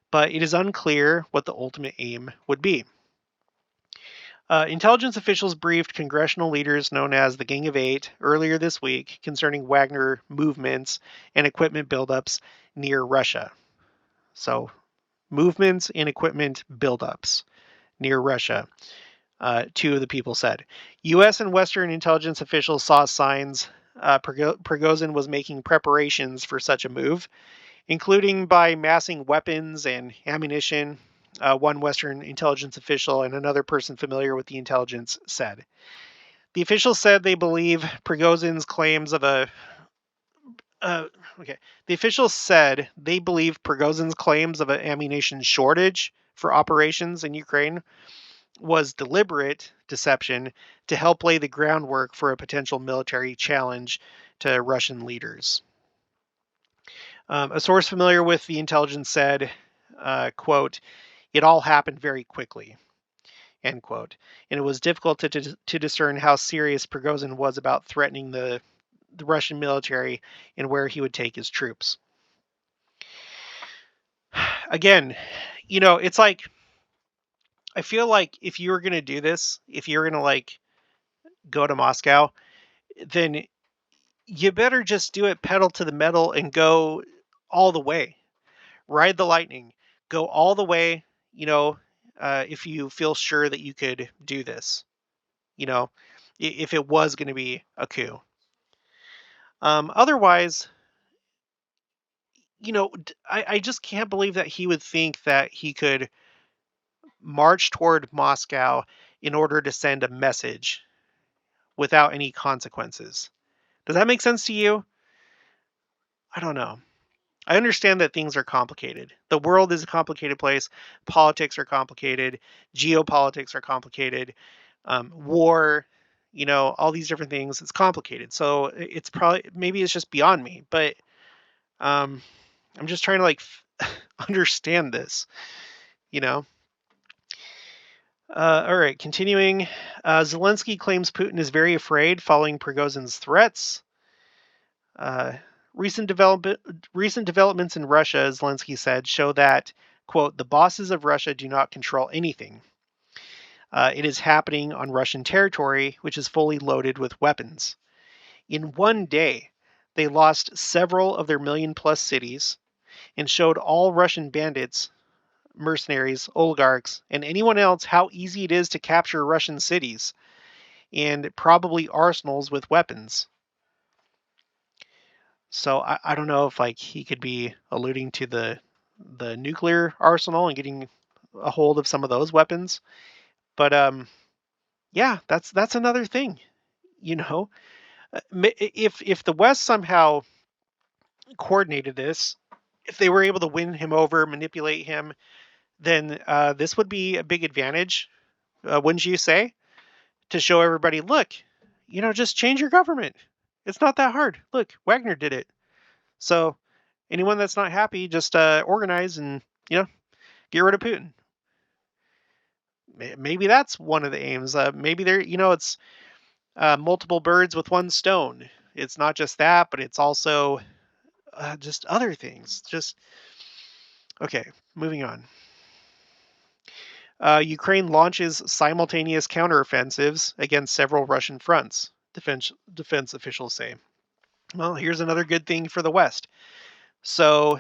but it is unclear what the ultimate aim would be. Intelligence officials briefed congressional leaders known as the Gang of Eight earlier this week concerning Wagner movements and equipment buildups near Russia. So, movements and equipment buildups near Russia, two of the people said. U.S. and Western intelligence officials saw signs Prigozhin was making preparations for such a move, including by massing weapons and ammunition, one Western intelligence official and another person familiar with the intelligence said. The officials said they believe Prigozhin's claims of a okay. The officials said they believe Prigozhin's claims of an ammunition shortage for operations in Ukraine was deliberate deception to help lay the groundwork for a potential military challenge to Russian leaders. A source familiar with the intelligence said, quote, "It all happened very quickly," end quote. And it was difficult to discern how serious Prigozhin was about threatening the Russian military and where he would take his troops. Again, it's like, I feel like if you were going to do this, if you're going to like go to Moscow, then you better just do it pedal to the metal and go all the way. Ride the lightning. Go all the way, if you feel sure that you could do this, if it was going to be a coup. Otherwise, I just can't believe that he would think that he could march toward Moscow in order to send a message without any consequences. Does that make sense to you? I don't know. I understand that things are complicated. The world is a complicated place. Politics are complicated. Geopolitics are complicated. War, all these different things. It's complicated. So it's probably, maybe it's just beyond me. But I'm just trying to understand this. All right, continuing. Zelensky claims Putin is very afraid following Prigozhin's threats. Uh, recent developments in Russia, Zelensky said, show that, quote, "the bosses of Russia do not control anything. It is happening on Russian territory, which is fully loaded with weapons. In one day, they lost several of their million-plus cities and showed all Russian bandits, mercenaries, oligarchs, and anyone else how easy it is to capture Russian cities and probably arsenals with weapons." So I don't know if he could be alluding to the nuclear arsenal and getting a hold of some of those weapons. But yeah, that's another thing. If the West somehow coordinated this if they were able to win him over, manipulate him, then this would be a big advantage, wouldn't you say? To show everybody, look, just change your government. It's not that hard. Look, Wagner did it. So anyone that's not happy, just organize and get rid of Putin. Maybe that's one of the aims. Maybe it's multiple birds with one stone. It's not just that, but it's also just other things. Just okay. Moving on. Ukraine launches simultaneous counteroffensives against several Russian fronts. Defense officials say. Well, here's another good thing for the West. So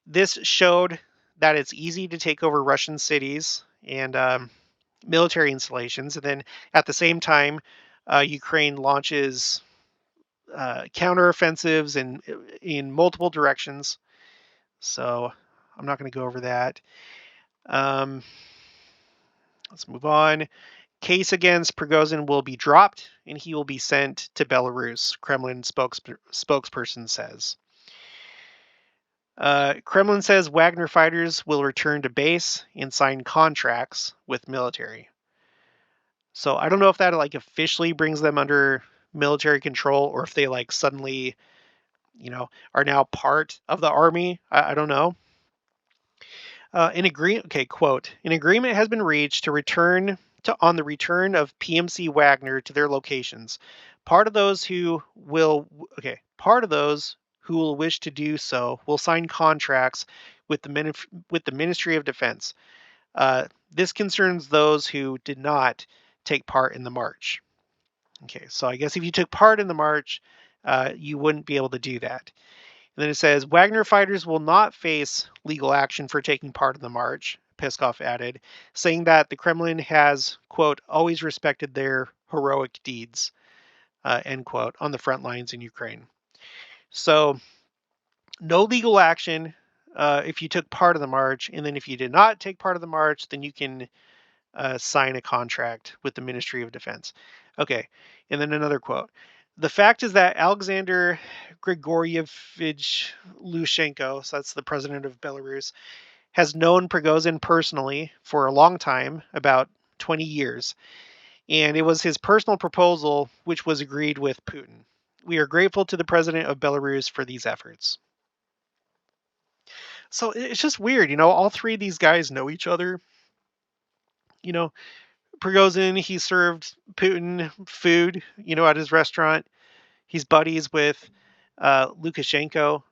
this showed that it's easy to take over Russian cities and military installations, and then at the same time, Ukraine launches counteroffensives in multiple directions. So I'm not going to go over that. Let's move on. Case against Prigozhin will be dropped, and he will be sent to Belarus, Kremlin spokesperson says. Kremlin says Wagner fighters will return to base and sign contracts with military. So I don't know if that officially brings them under military control, or if they suddenly, are now part of the army. I don't know. Quote, an agreement has been reached on the return of PMC Wagner to their locations. Part of those who will wish to do so will sign contracts with the Ministry of Defense. This concerns those who did not take part in the march. Okay, so I guess if you took part in the march, you wouldn't be able to do that. And then it says, Wagner fighters will not face legal action for taking part in the march, Peskov added, saying that the Kremlin has, quote, always respected their heroic deeds, end quote, on the front lines in Ukraine. So, no legal action if you took part of the march, and then if you did not take part of the march, then you can sign a contract with the Ministry of Defense. Okay, and then another quote. The fact is that Alexander Grigoryevich Lushenko, so that's the president of Belarus, has known Prigozhin personally for a long time, about 20 years, and it was his personal proposal which was agreed with Putin. We are grateful to the president of Belarus for these efforts. So it's just weird, all three of these guys know each other. Prigozhin, he served Putin food, at his restaurant. He's buddies with Lukashenko.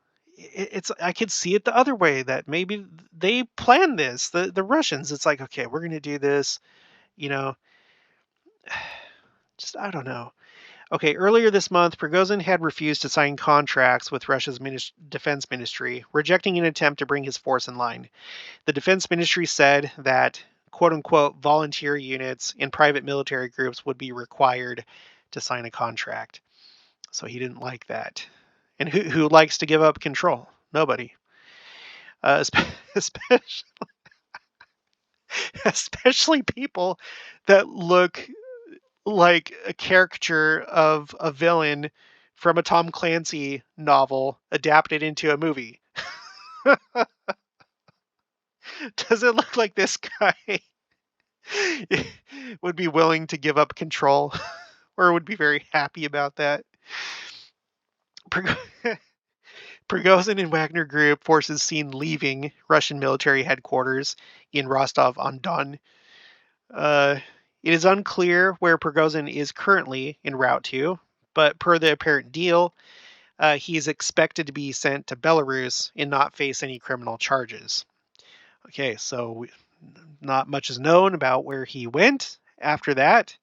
I could see it the other way, that maybe they planned this. The Russians, it's like, okay, we're going to do this, just, I don't know. Okay, earlier this month, Prigozhin had refused to sign contracts with Russia's defense ministry, rejecting an attempt to bring his force in line. The defense ministry said that, quote-unquote, volunteer units and private military groups would be required to sign a contract. So he didn't like that. And who likes to give up control? Nobody. Especially people that look like a caricature of a villain from a Tom Clancy novel adapted into a movie. Does it look like this guy would be willing to give up control, or would be very happy about that? Prigozhin and Wagner Group forces seen leaving Russian military headquarters in Rostov-on-Don. It is unclear where Prigozhin is currently en route to, but per the apparent deal, he is expected to be sent to Belarus and not face any criminal charges. Okay, so not much is known about where he went after that.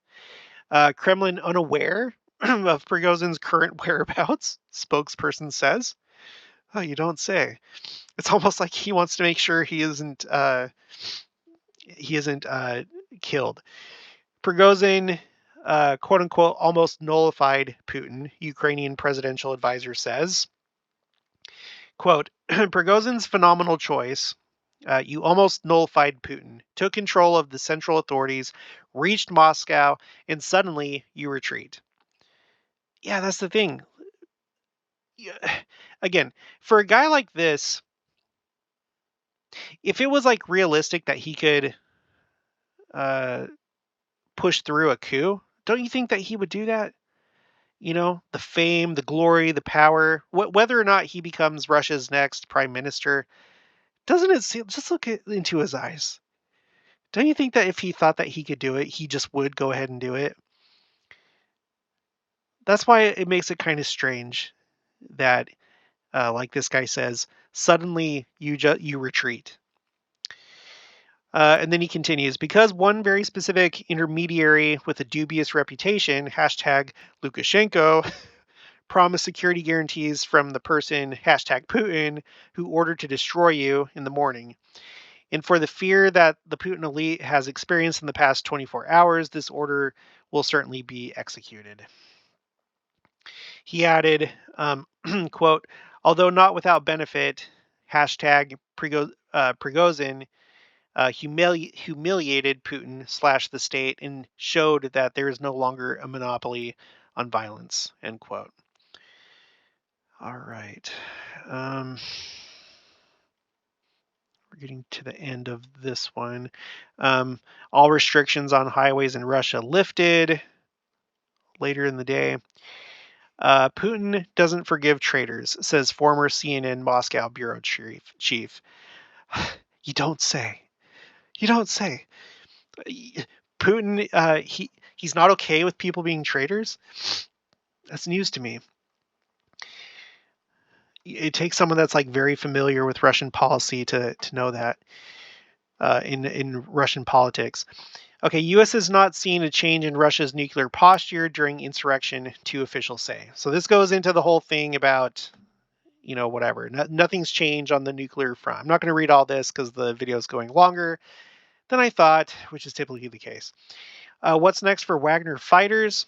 Kremlin unaware of Prigozhin's current whereabouts, spokesperson says. Oh, you don't say. It's almost like he wants to make sure he isn't killed. Prigozhin, quote unquote, almost nullified Putin, Ukrainian presidential advisor says. Quote, Prigozhin's phenomenal choice. You almost nullified Putin, took control of the central authorities, reached Moscow, and suddenly you retreat. Yeah, that's the thing. Yeah, again, for a guy like this, if it was like realistic that he could uh, push through a coup, don't you think that he would do that? You know, the fame, the glory, the power, whether or not he becomes Russia's next prime minister, doesn't it seem, just look into his eyes. Don't you think that if he thought that he could do it, he just would go ahead and do it? That's why it makes it kind of strange that, like this guy says, suddenly you retreat. And then he continues, because one very specific intermediary with a dubious reputation, hashtag Lukashenko, promised security guarantees from the person, hashtag Putin, who ordered to destroy you in the morning. And for the fear that the Putin elite has experienced in the past 24 hours, this order will certainly be executed. He added, quote, although not without benefit, hashtag Prigozhin humiliated Putin / the state and showed that there is no longer a monopoly on violence, end quote. All right. We're getting to the end of this one. All restrictions on highways in Russia lifted later in the day. Putin doesn't forgive traitors, says former CNN Moscow bureau chief. You don't say. You don't say. Putin, he's not okay with people being traitors. That's news to me. It takes someone that's like very familiar with Russian policy to know that in Russian politics. Okay, U.S. has not seen a change in Russia's nuclear posture during insurrection, two officials say. So this goes into the whole thing about, whatever. Nothing's changed on the nuclear front. I'm not going to read all this because the video is going longer than I thought, which is typically the case. What's next for Wagner fighters?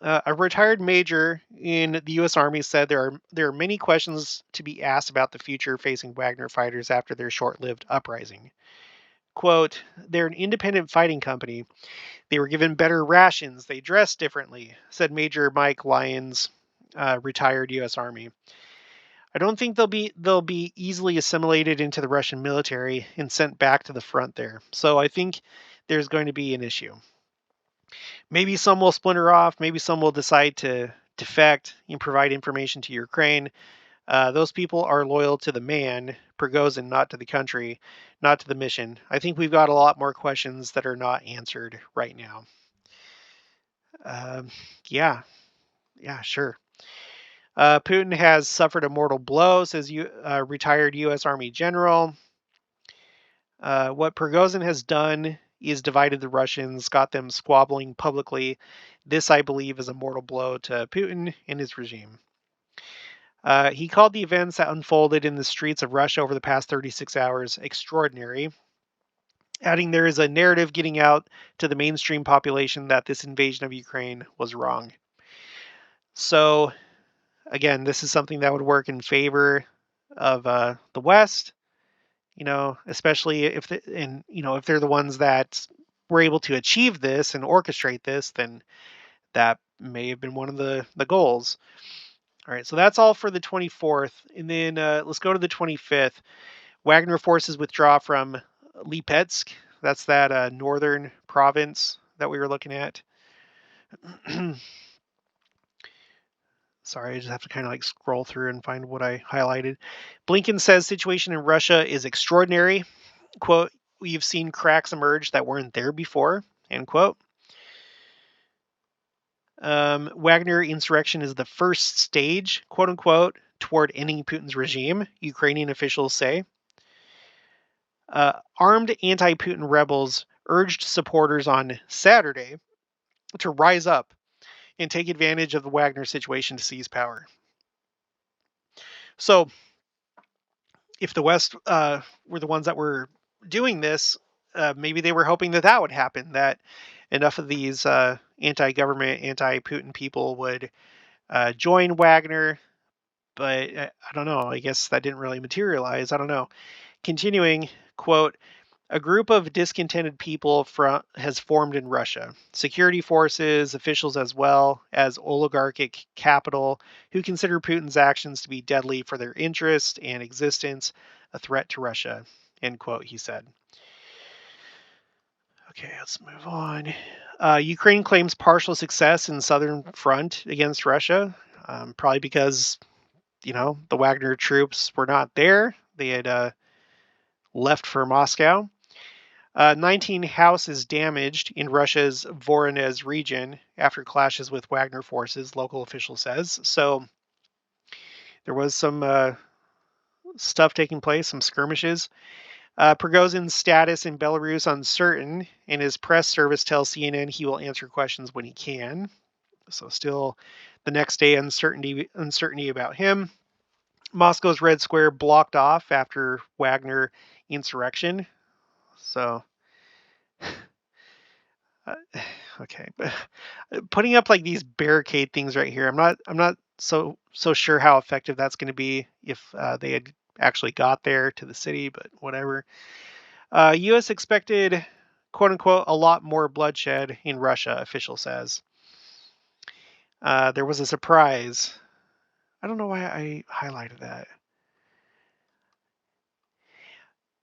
A retired major in the U.S. Army said there are many questions to be asked about the future facing Wagner fighters after their short-lived uprising. Quote, they're an independent fighting company. They were given better rations. They dress differently, said Major Mike Lyons, retired U.S. Army. I don't think they'll be easily assimilated into the Russian military and sent back to the front there. So I think there's going to be an issue. Maybe some will splinter off. Maybe some will decide to defect and provide information to Ukraine. Those people are loyal to the man, Prigozhin, not to the country, not to the mission. I think we've got a lot more questions that are not answered right now. Yeah, sure. Putin has suffered a mortal blow, says retired U.S. Army general. What Prigozhin has done is divided the Russians, got them squabbling publicly. This, I believe, is a mortal blow to Putin and his regime. He called the events that unfolded in the streets of Russia over the past 36 hours extraordinary, adding there is a narrative getting out to the mainstream population that this invasion of Ukraine was wrong. So, again, this is something that would work in favor of the West, especially if if they're the ones that were able to achieve this and orchestrate this, then that may have been one of the goals. All right, so that's all for the 24th. And then let's go to the 25th. Wagner forces withdraw from Lipetsk. That's that northern province that we were looking at. Sorry, I just have to kind of like scroll through and find what I highlighted. Blinken says situation in Russia is extraordinary. Quote, we've seen cracks emerge that weren't there before, end quote. Wagner insurrection is the first stage, quote unquote, toward ending Putin's regime, Ukrainian officials say. Armed anti-Putin rebels urged supporters on Saturday to rise up and take advantage of the Wagner situation to seize power. So, if the West were the ones that were doing this, maybe they were hoping that would happen, that enough of these anti-government, anti-Putin people would join Wagner. But I don't know. I guess that didn't really materialize. I don't know. Continuing, quote, A group of discontented people has formed in Russia. Security forces, officials as well as oligarchic capital who consider Putin's actions to be deadly for their interest and existence, a threat to Russia. End quote, he said. Okay, let's move on. Ukraine claims partial success in southern front against Russia, probably because, the Wagner troops were not there. They had left for Moscow. 19 houses damaged in Russia's Voronezh region after clashes with Wagner forces, local official says. So there was some stuff taking place, some skirmishes. Prigozhin's status in Belarus uncertain, and his press service tells CNN he will answer questions when he can. So still the next day uncertainty about him. Moscow's Red Square blocked off after Wagner insurrection. So okay, but putting up like these barricade things right here, I'm not so sure how effective that's going to be if they had actually got there to the city, but whatever. U.S. expected, quote unquote, a lot more bloodshed in Russia, official says. There was a surprise. I don't know why I highlighted that.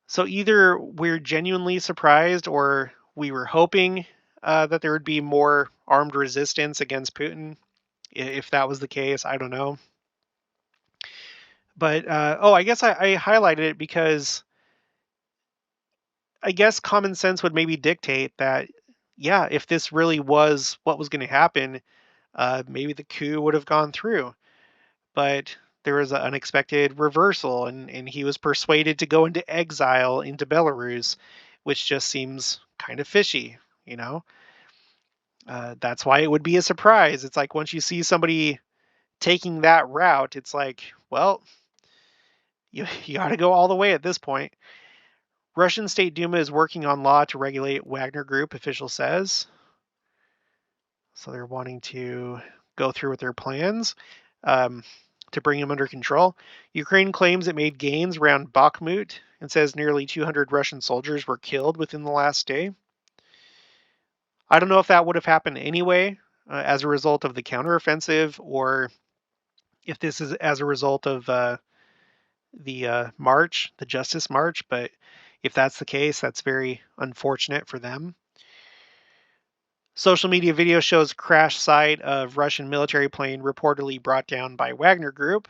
So either we're genuinely surprised or we were hoping that there would be more armed resistance against Putin. If that was the case, I don't know. But, I guess I highlighted it because I guess common sense would maybe dictate that, yeah, if this really was what was going to happen, maybe the coup would have gone through. But there was an unexpected reversal, and he was persuaded to go into exile into Belarus, which just seems kind of fishy, you know? That's why it would be a surprise. It's like once you see somebody taking that route, it's like, well, you got to go all the way at this point. Russian State Duma is working on law to regulate Wagner Group, official says. So they're wanting to go through with their plans to bring him under control. Ukraine claims it made gains around Bakhmut and says nearly 200 Russian soldiers were killed within the last day. I don't know if that would have happened anyway as a result of the counteroffensive or if this is as a result of the march, the Justice March, but if that's the case, that's very unfortunate for them. Social media video shows crash site of Russian military plane reportedly brought down by Wagner Group.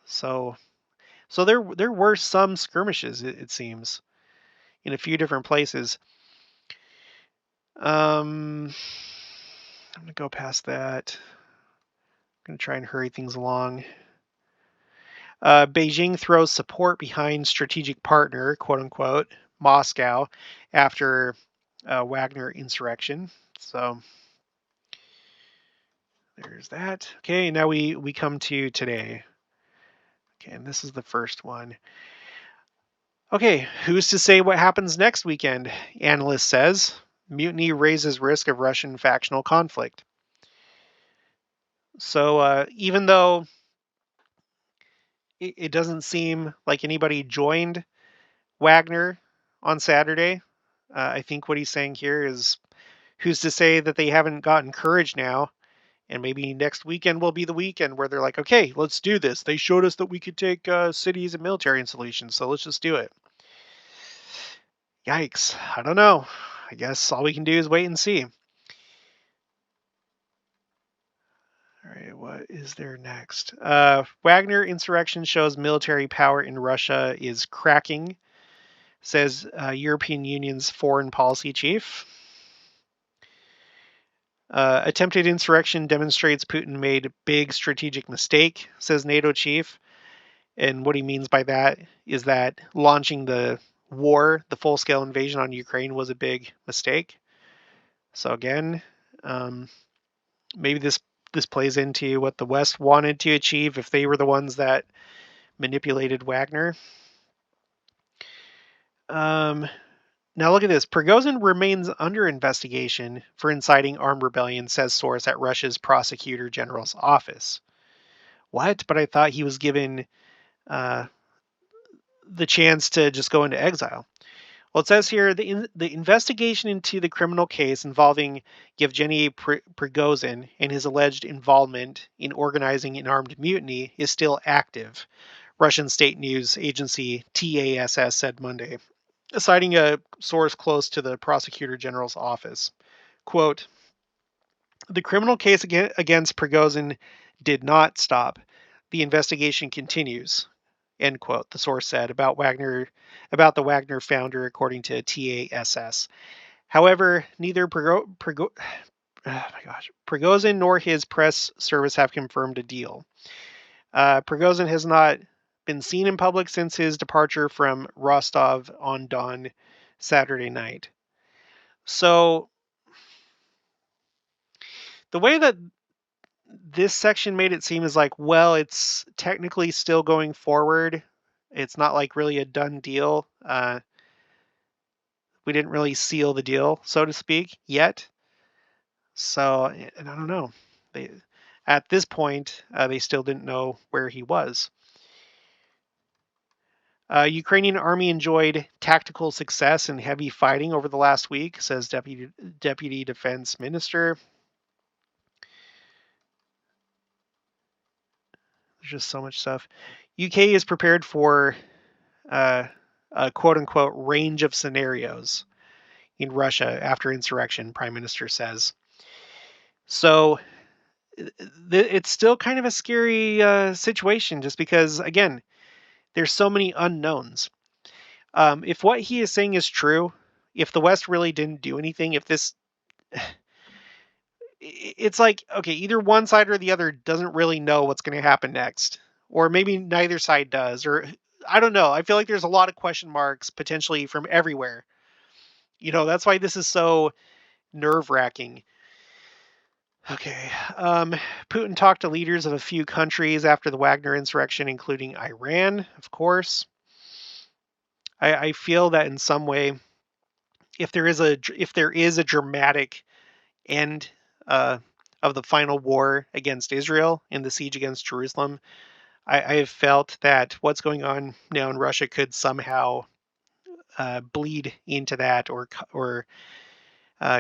So there were some skirmishes, it seems, in a few different places. I'm gonna go past that. I'm gonna try and hurry things along. Beijing throws support behind strategic partner, quote unquote, Moscow, after Wagner insurrection. So there's that. Okay, now we come to today. Okay, and this is the first one. Okay, who's to say what happens next weekend? Analyst says. Mutiny raises risk of Russian factional conflict. So even though it doesn't seem like anybody joined Wagner on Saturday, I think what he's saying here is who's to say that they haven't gotten courage now, and maybe next weekend will be the weekend where they're like, okay, let's do this. They showed us that we could take cities and military installations, so let's just do it. Yikes. I don't know. I guess all we can do is wait and see. All right, what is there next? Wagner insurrection shows military power in Russia is cracking, says European Union's foreign policy chief. Attempted insurrection demonstrates Putin made a big strategic mistake, says NATO chief. And what he means by that is that launching the war, the full-scale invasion on Ukraine, was a big mistake. So again, maybe this plays into what the West wanted to achieve if they were the ones that manipulated Wagner. Now look at this. Prigozhin remains under investigation for inciting armed rebellion, says source at Russia's prosecutor general's office. What? But I thought he was given the chance to just go into exile. Well, it says here the investigation into the criminal case involving Yevgeny Prigozhin and his alleged involvement in organizing an armed mutiny is still active, Russian state news agency TASS said Monday, citing a source close to the prosecutor general's office. Quote, the criminal case against Prigozhin did not stop. The investigation continues. End quote. The source said about the Wagner founder, according to TASS. However, neither Prigozhin nor his press service have confirmed a deal. Prigozhin has not been seen in public since his departure from Rostov on Don Saturday night. So the way that this section made it seem is like, well, it's technically still going forward. It's not like really a done deal. We didn't really seal the deal, so to speak, yet. So, and I don't know. At this point, they still didn't know where he was. Ukrainian army enjoyed tactical success in heavy fighting over the last week, says Deputy Defense Minister. There's just so much stuff. UK is prepared for a quote-unquote range of scenarios in Russia after insurrection, Prime Minister says. So it's still kind of a scary situation just because, again, there's so many unknowns. If what he is saying is true, if the West really didn't do anything, if this... It's like, okay, either one side or the other doesn't really know what's going to happen next. Or maybe neither side does. Or I don't know. I feel like there's a lot of question marks potentially from everywhere. That's why this is so nerve-wracking. Okay. Putin talked to leaders of a few countries after the Wagner insurrection, including Iran, of course. I feel that in some way, if there is a dramatic end of the final war against Israel in the siege against Jerusalem, I have felt that what's going on now in Russia could somehow bleed into that or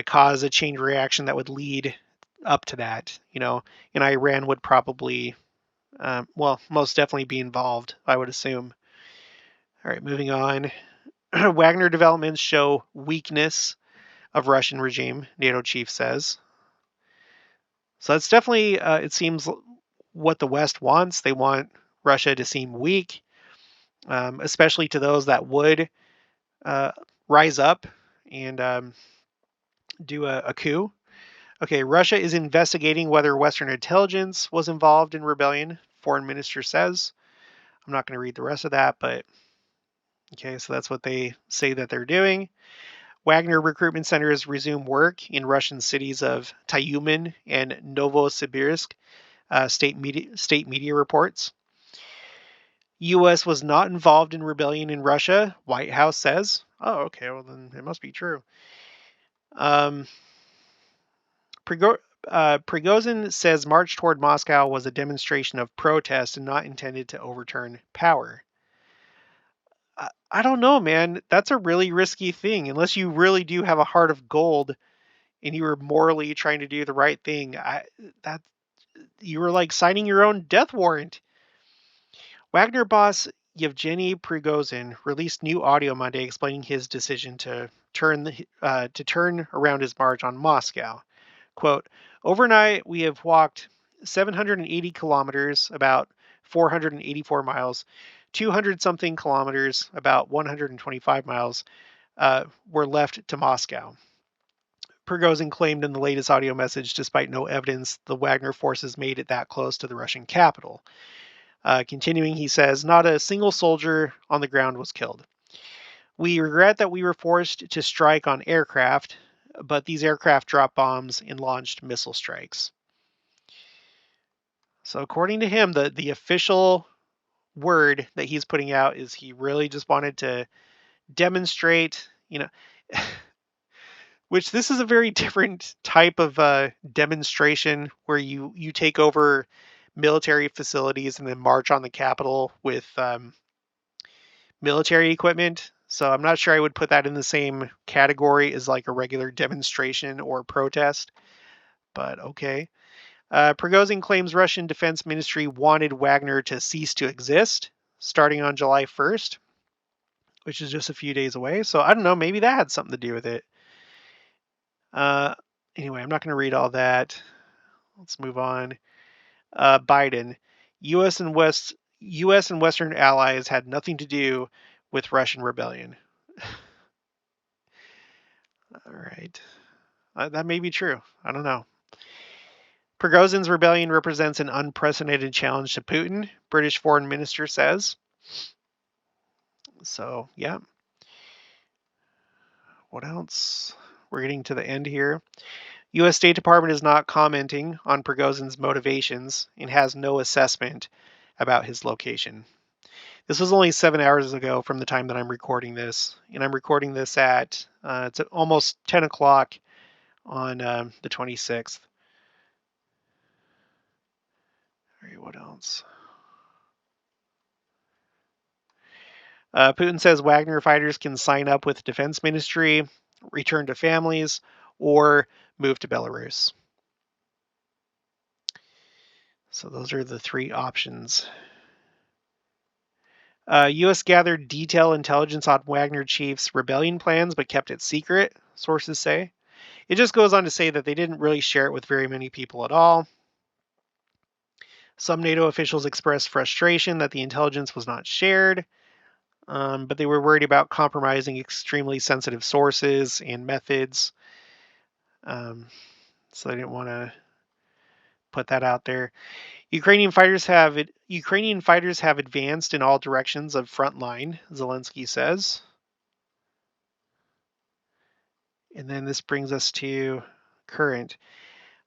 cause a chain reaction that would lead up to that, and Iran would probably, most definitely be involved, I would assume. All right, moving on. Wagner developments show weakness of Russian regime, NATO chief says. So that's definitely, it seems, what the West wants. They want Russia to seem weak, especially to those that would rise up and do a coup. Okay, Russia is investigating whether Western intelligence was involved in rebellion, foreign minister says. I'm not going to read the rest of that, but okay, so that's what they say that they're doing. Wagner recruitment centers resume work in Russian cities of Tyumen and Novosibirsk, state media reports. U.S. was not involved in rebellion in Russia, White House says. Oh, okay, well then it must be true. Prigozhin says march toward Moscow was a demonstration of protest and not intended to overturn power. I don't know, man. That's a really risky thing. Unless you really do have a heart of gold and you were morally trying to do the right thing, you were like signing your own death warrant. Wagner boss Yevgeny Prigozhin released new audio Monday explaining his decision to turn around his march on Moscow. Quote, overnight, we have walked 780 kilometers, about 484 miles, 200-something kilometers, about 125 miles, were left to Moscow. Prigozhin claimed in the latest audio message, despite no evidence the Wagner forces made it that close to the Russian capital. Continuing, he says, not a single soldier on the ground was killed. We regret that we were forced to strike on aircraft, but these aircraft dropped bombs and launched missile strikes. So according to him, the official word that he's putting out is he really just wanted to demonstrate, which this is a very different type of demonstration where you take over military facilities and then march on the Capitol with military equipment. So I'm not sure I would put that in the same category as like a regular demonstration or protest, but okay. Prigozhin claims Russian Defense Ministry wanted Wagner to cease to exist starting on July 1st, which is just a few days away. So I don't know, maybe that had something to do with it. Uh, anyway, I'm not going to read all that. Let's move on. Biden, U.S. and Western allies had nothing to do with Russian rebellion. All right, that may be true. I don't know. Prigozhin's rebellion represents an unprecedented challenge to Putin, British foreign minister says. So, yeah. What else? We're getting to the end here. U.S. State Department is not commenting on Prigozhin's motivations and has no assessment about his location. This was only 7 hours ago from the time that I'm recording this, and I'm recording this at it's at almost 10 o'clock on the 26th. All right, what else? Putin says Wagner fighters can sign up with Defense Ministry, return to families, or move to Belarus. So those are the three options. U.S. gathered detailed intelligence on Wagner chief's rebellion plans, but kept it secret, sources say. It just goes on to say that they didn't really share it with very many people at all. Some NATO officials expressed frustration that the intelligence was not shared, but they were worried about compromising extremely sensitive sources and methods. So they didn't want to put that out there. Ukrainian fighters have advanced in all directions of front line, Zelensky says. And then this brings us to current.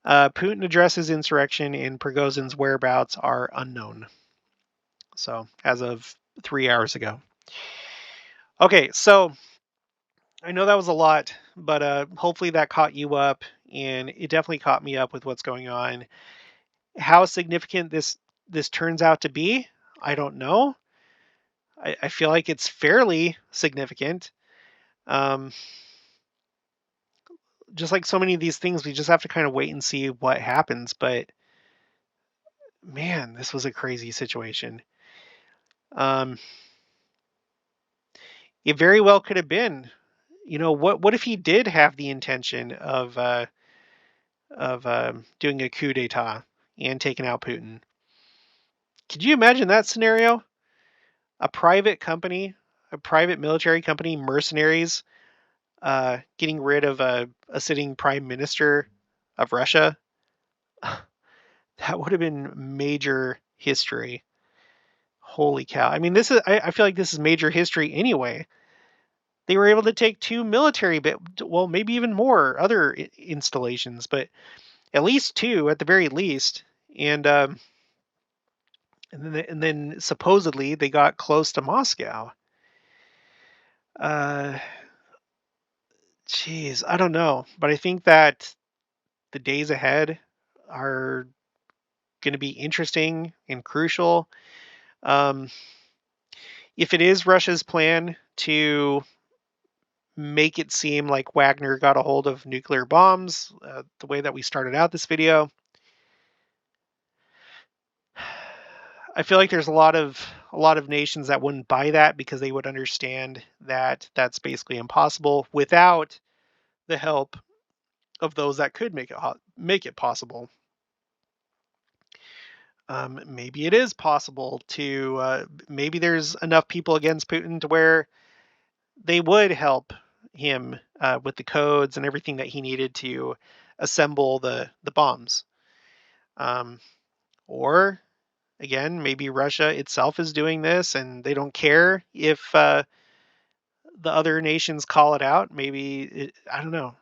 Putin addresses insurrection and Prigozhin's whereabouts are unknown. So, as of 3 hours ago. Okay, so I know that was a lot, but hopefully that caught you up, and it definitely caught me up with what's going on. How significant this turns out to be, I don't know. I feel like it's fairly significant. Just like so many of these things, we just have to kind of wait and see what happens. But man, this was a crazy situation. It very well could have been. You know, what if he did have the intention of doing a coup d'état and taking out Putin? Could you imagine that scenario? A private company, a private military company, Mercenaries, getting rid of a sitting prime minister of Russia. That would have been major history. Holy cow. I mean, I feel like this is major history anyway. They were able to take two military, well, maybe even more other installations, but at least two at the very least. And then supposedly they got close to Moscow. Geez, I don't know, but I think that the days ahead are going to be interesting and crucial. If it is Russia's plan to make it seem like Wagner got a hold of nuclear bombs, the way that we started out this video, I feel like there's a lot of nations that wouldn't buy that because they would understand that that's basically impossible without the help of those that could make it possible. Maybe it is possible to maybe there's enough people against Putin to where they would help him with the codes and everything that he needed to assemble the bombs. Or again, maybe Russia itself is doing this and they don't care if the other nations call it out. I don't know.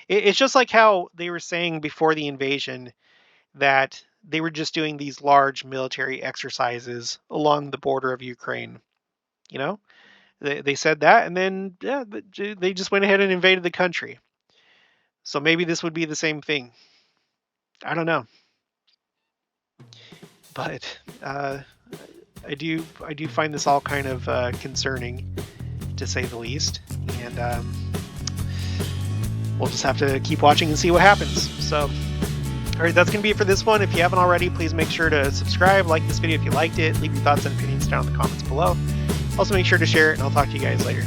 It's just like how they were saying before the invasion that they were just doing these large military exercises along the border of Ukraine. You know, they said that, and then they just went ahead and invaded the country. So maybe this would be the same thing. I don't know, but I do find this all kind of concerning. to say the least. And we'll just have to keep watching and see what happens. So, all right, that's going to be it for this one. If you haven't already, please make sure to subscribe, like this video if you liked it, leave your thoughts and opinions down in the comments below. Also, make sure to share it, and I'll talk to you guys later.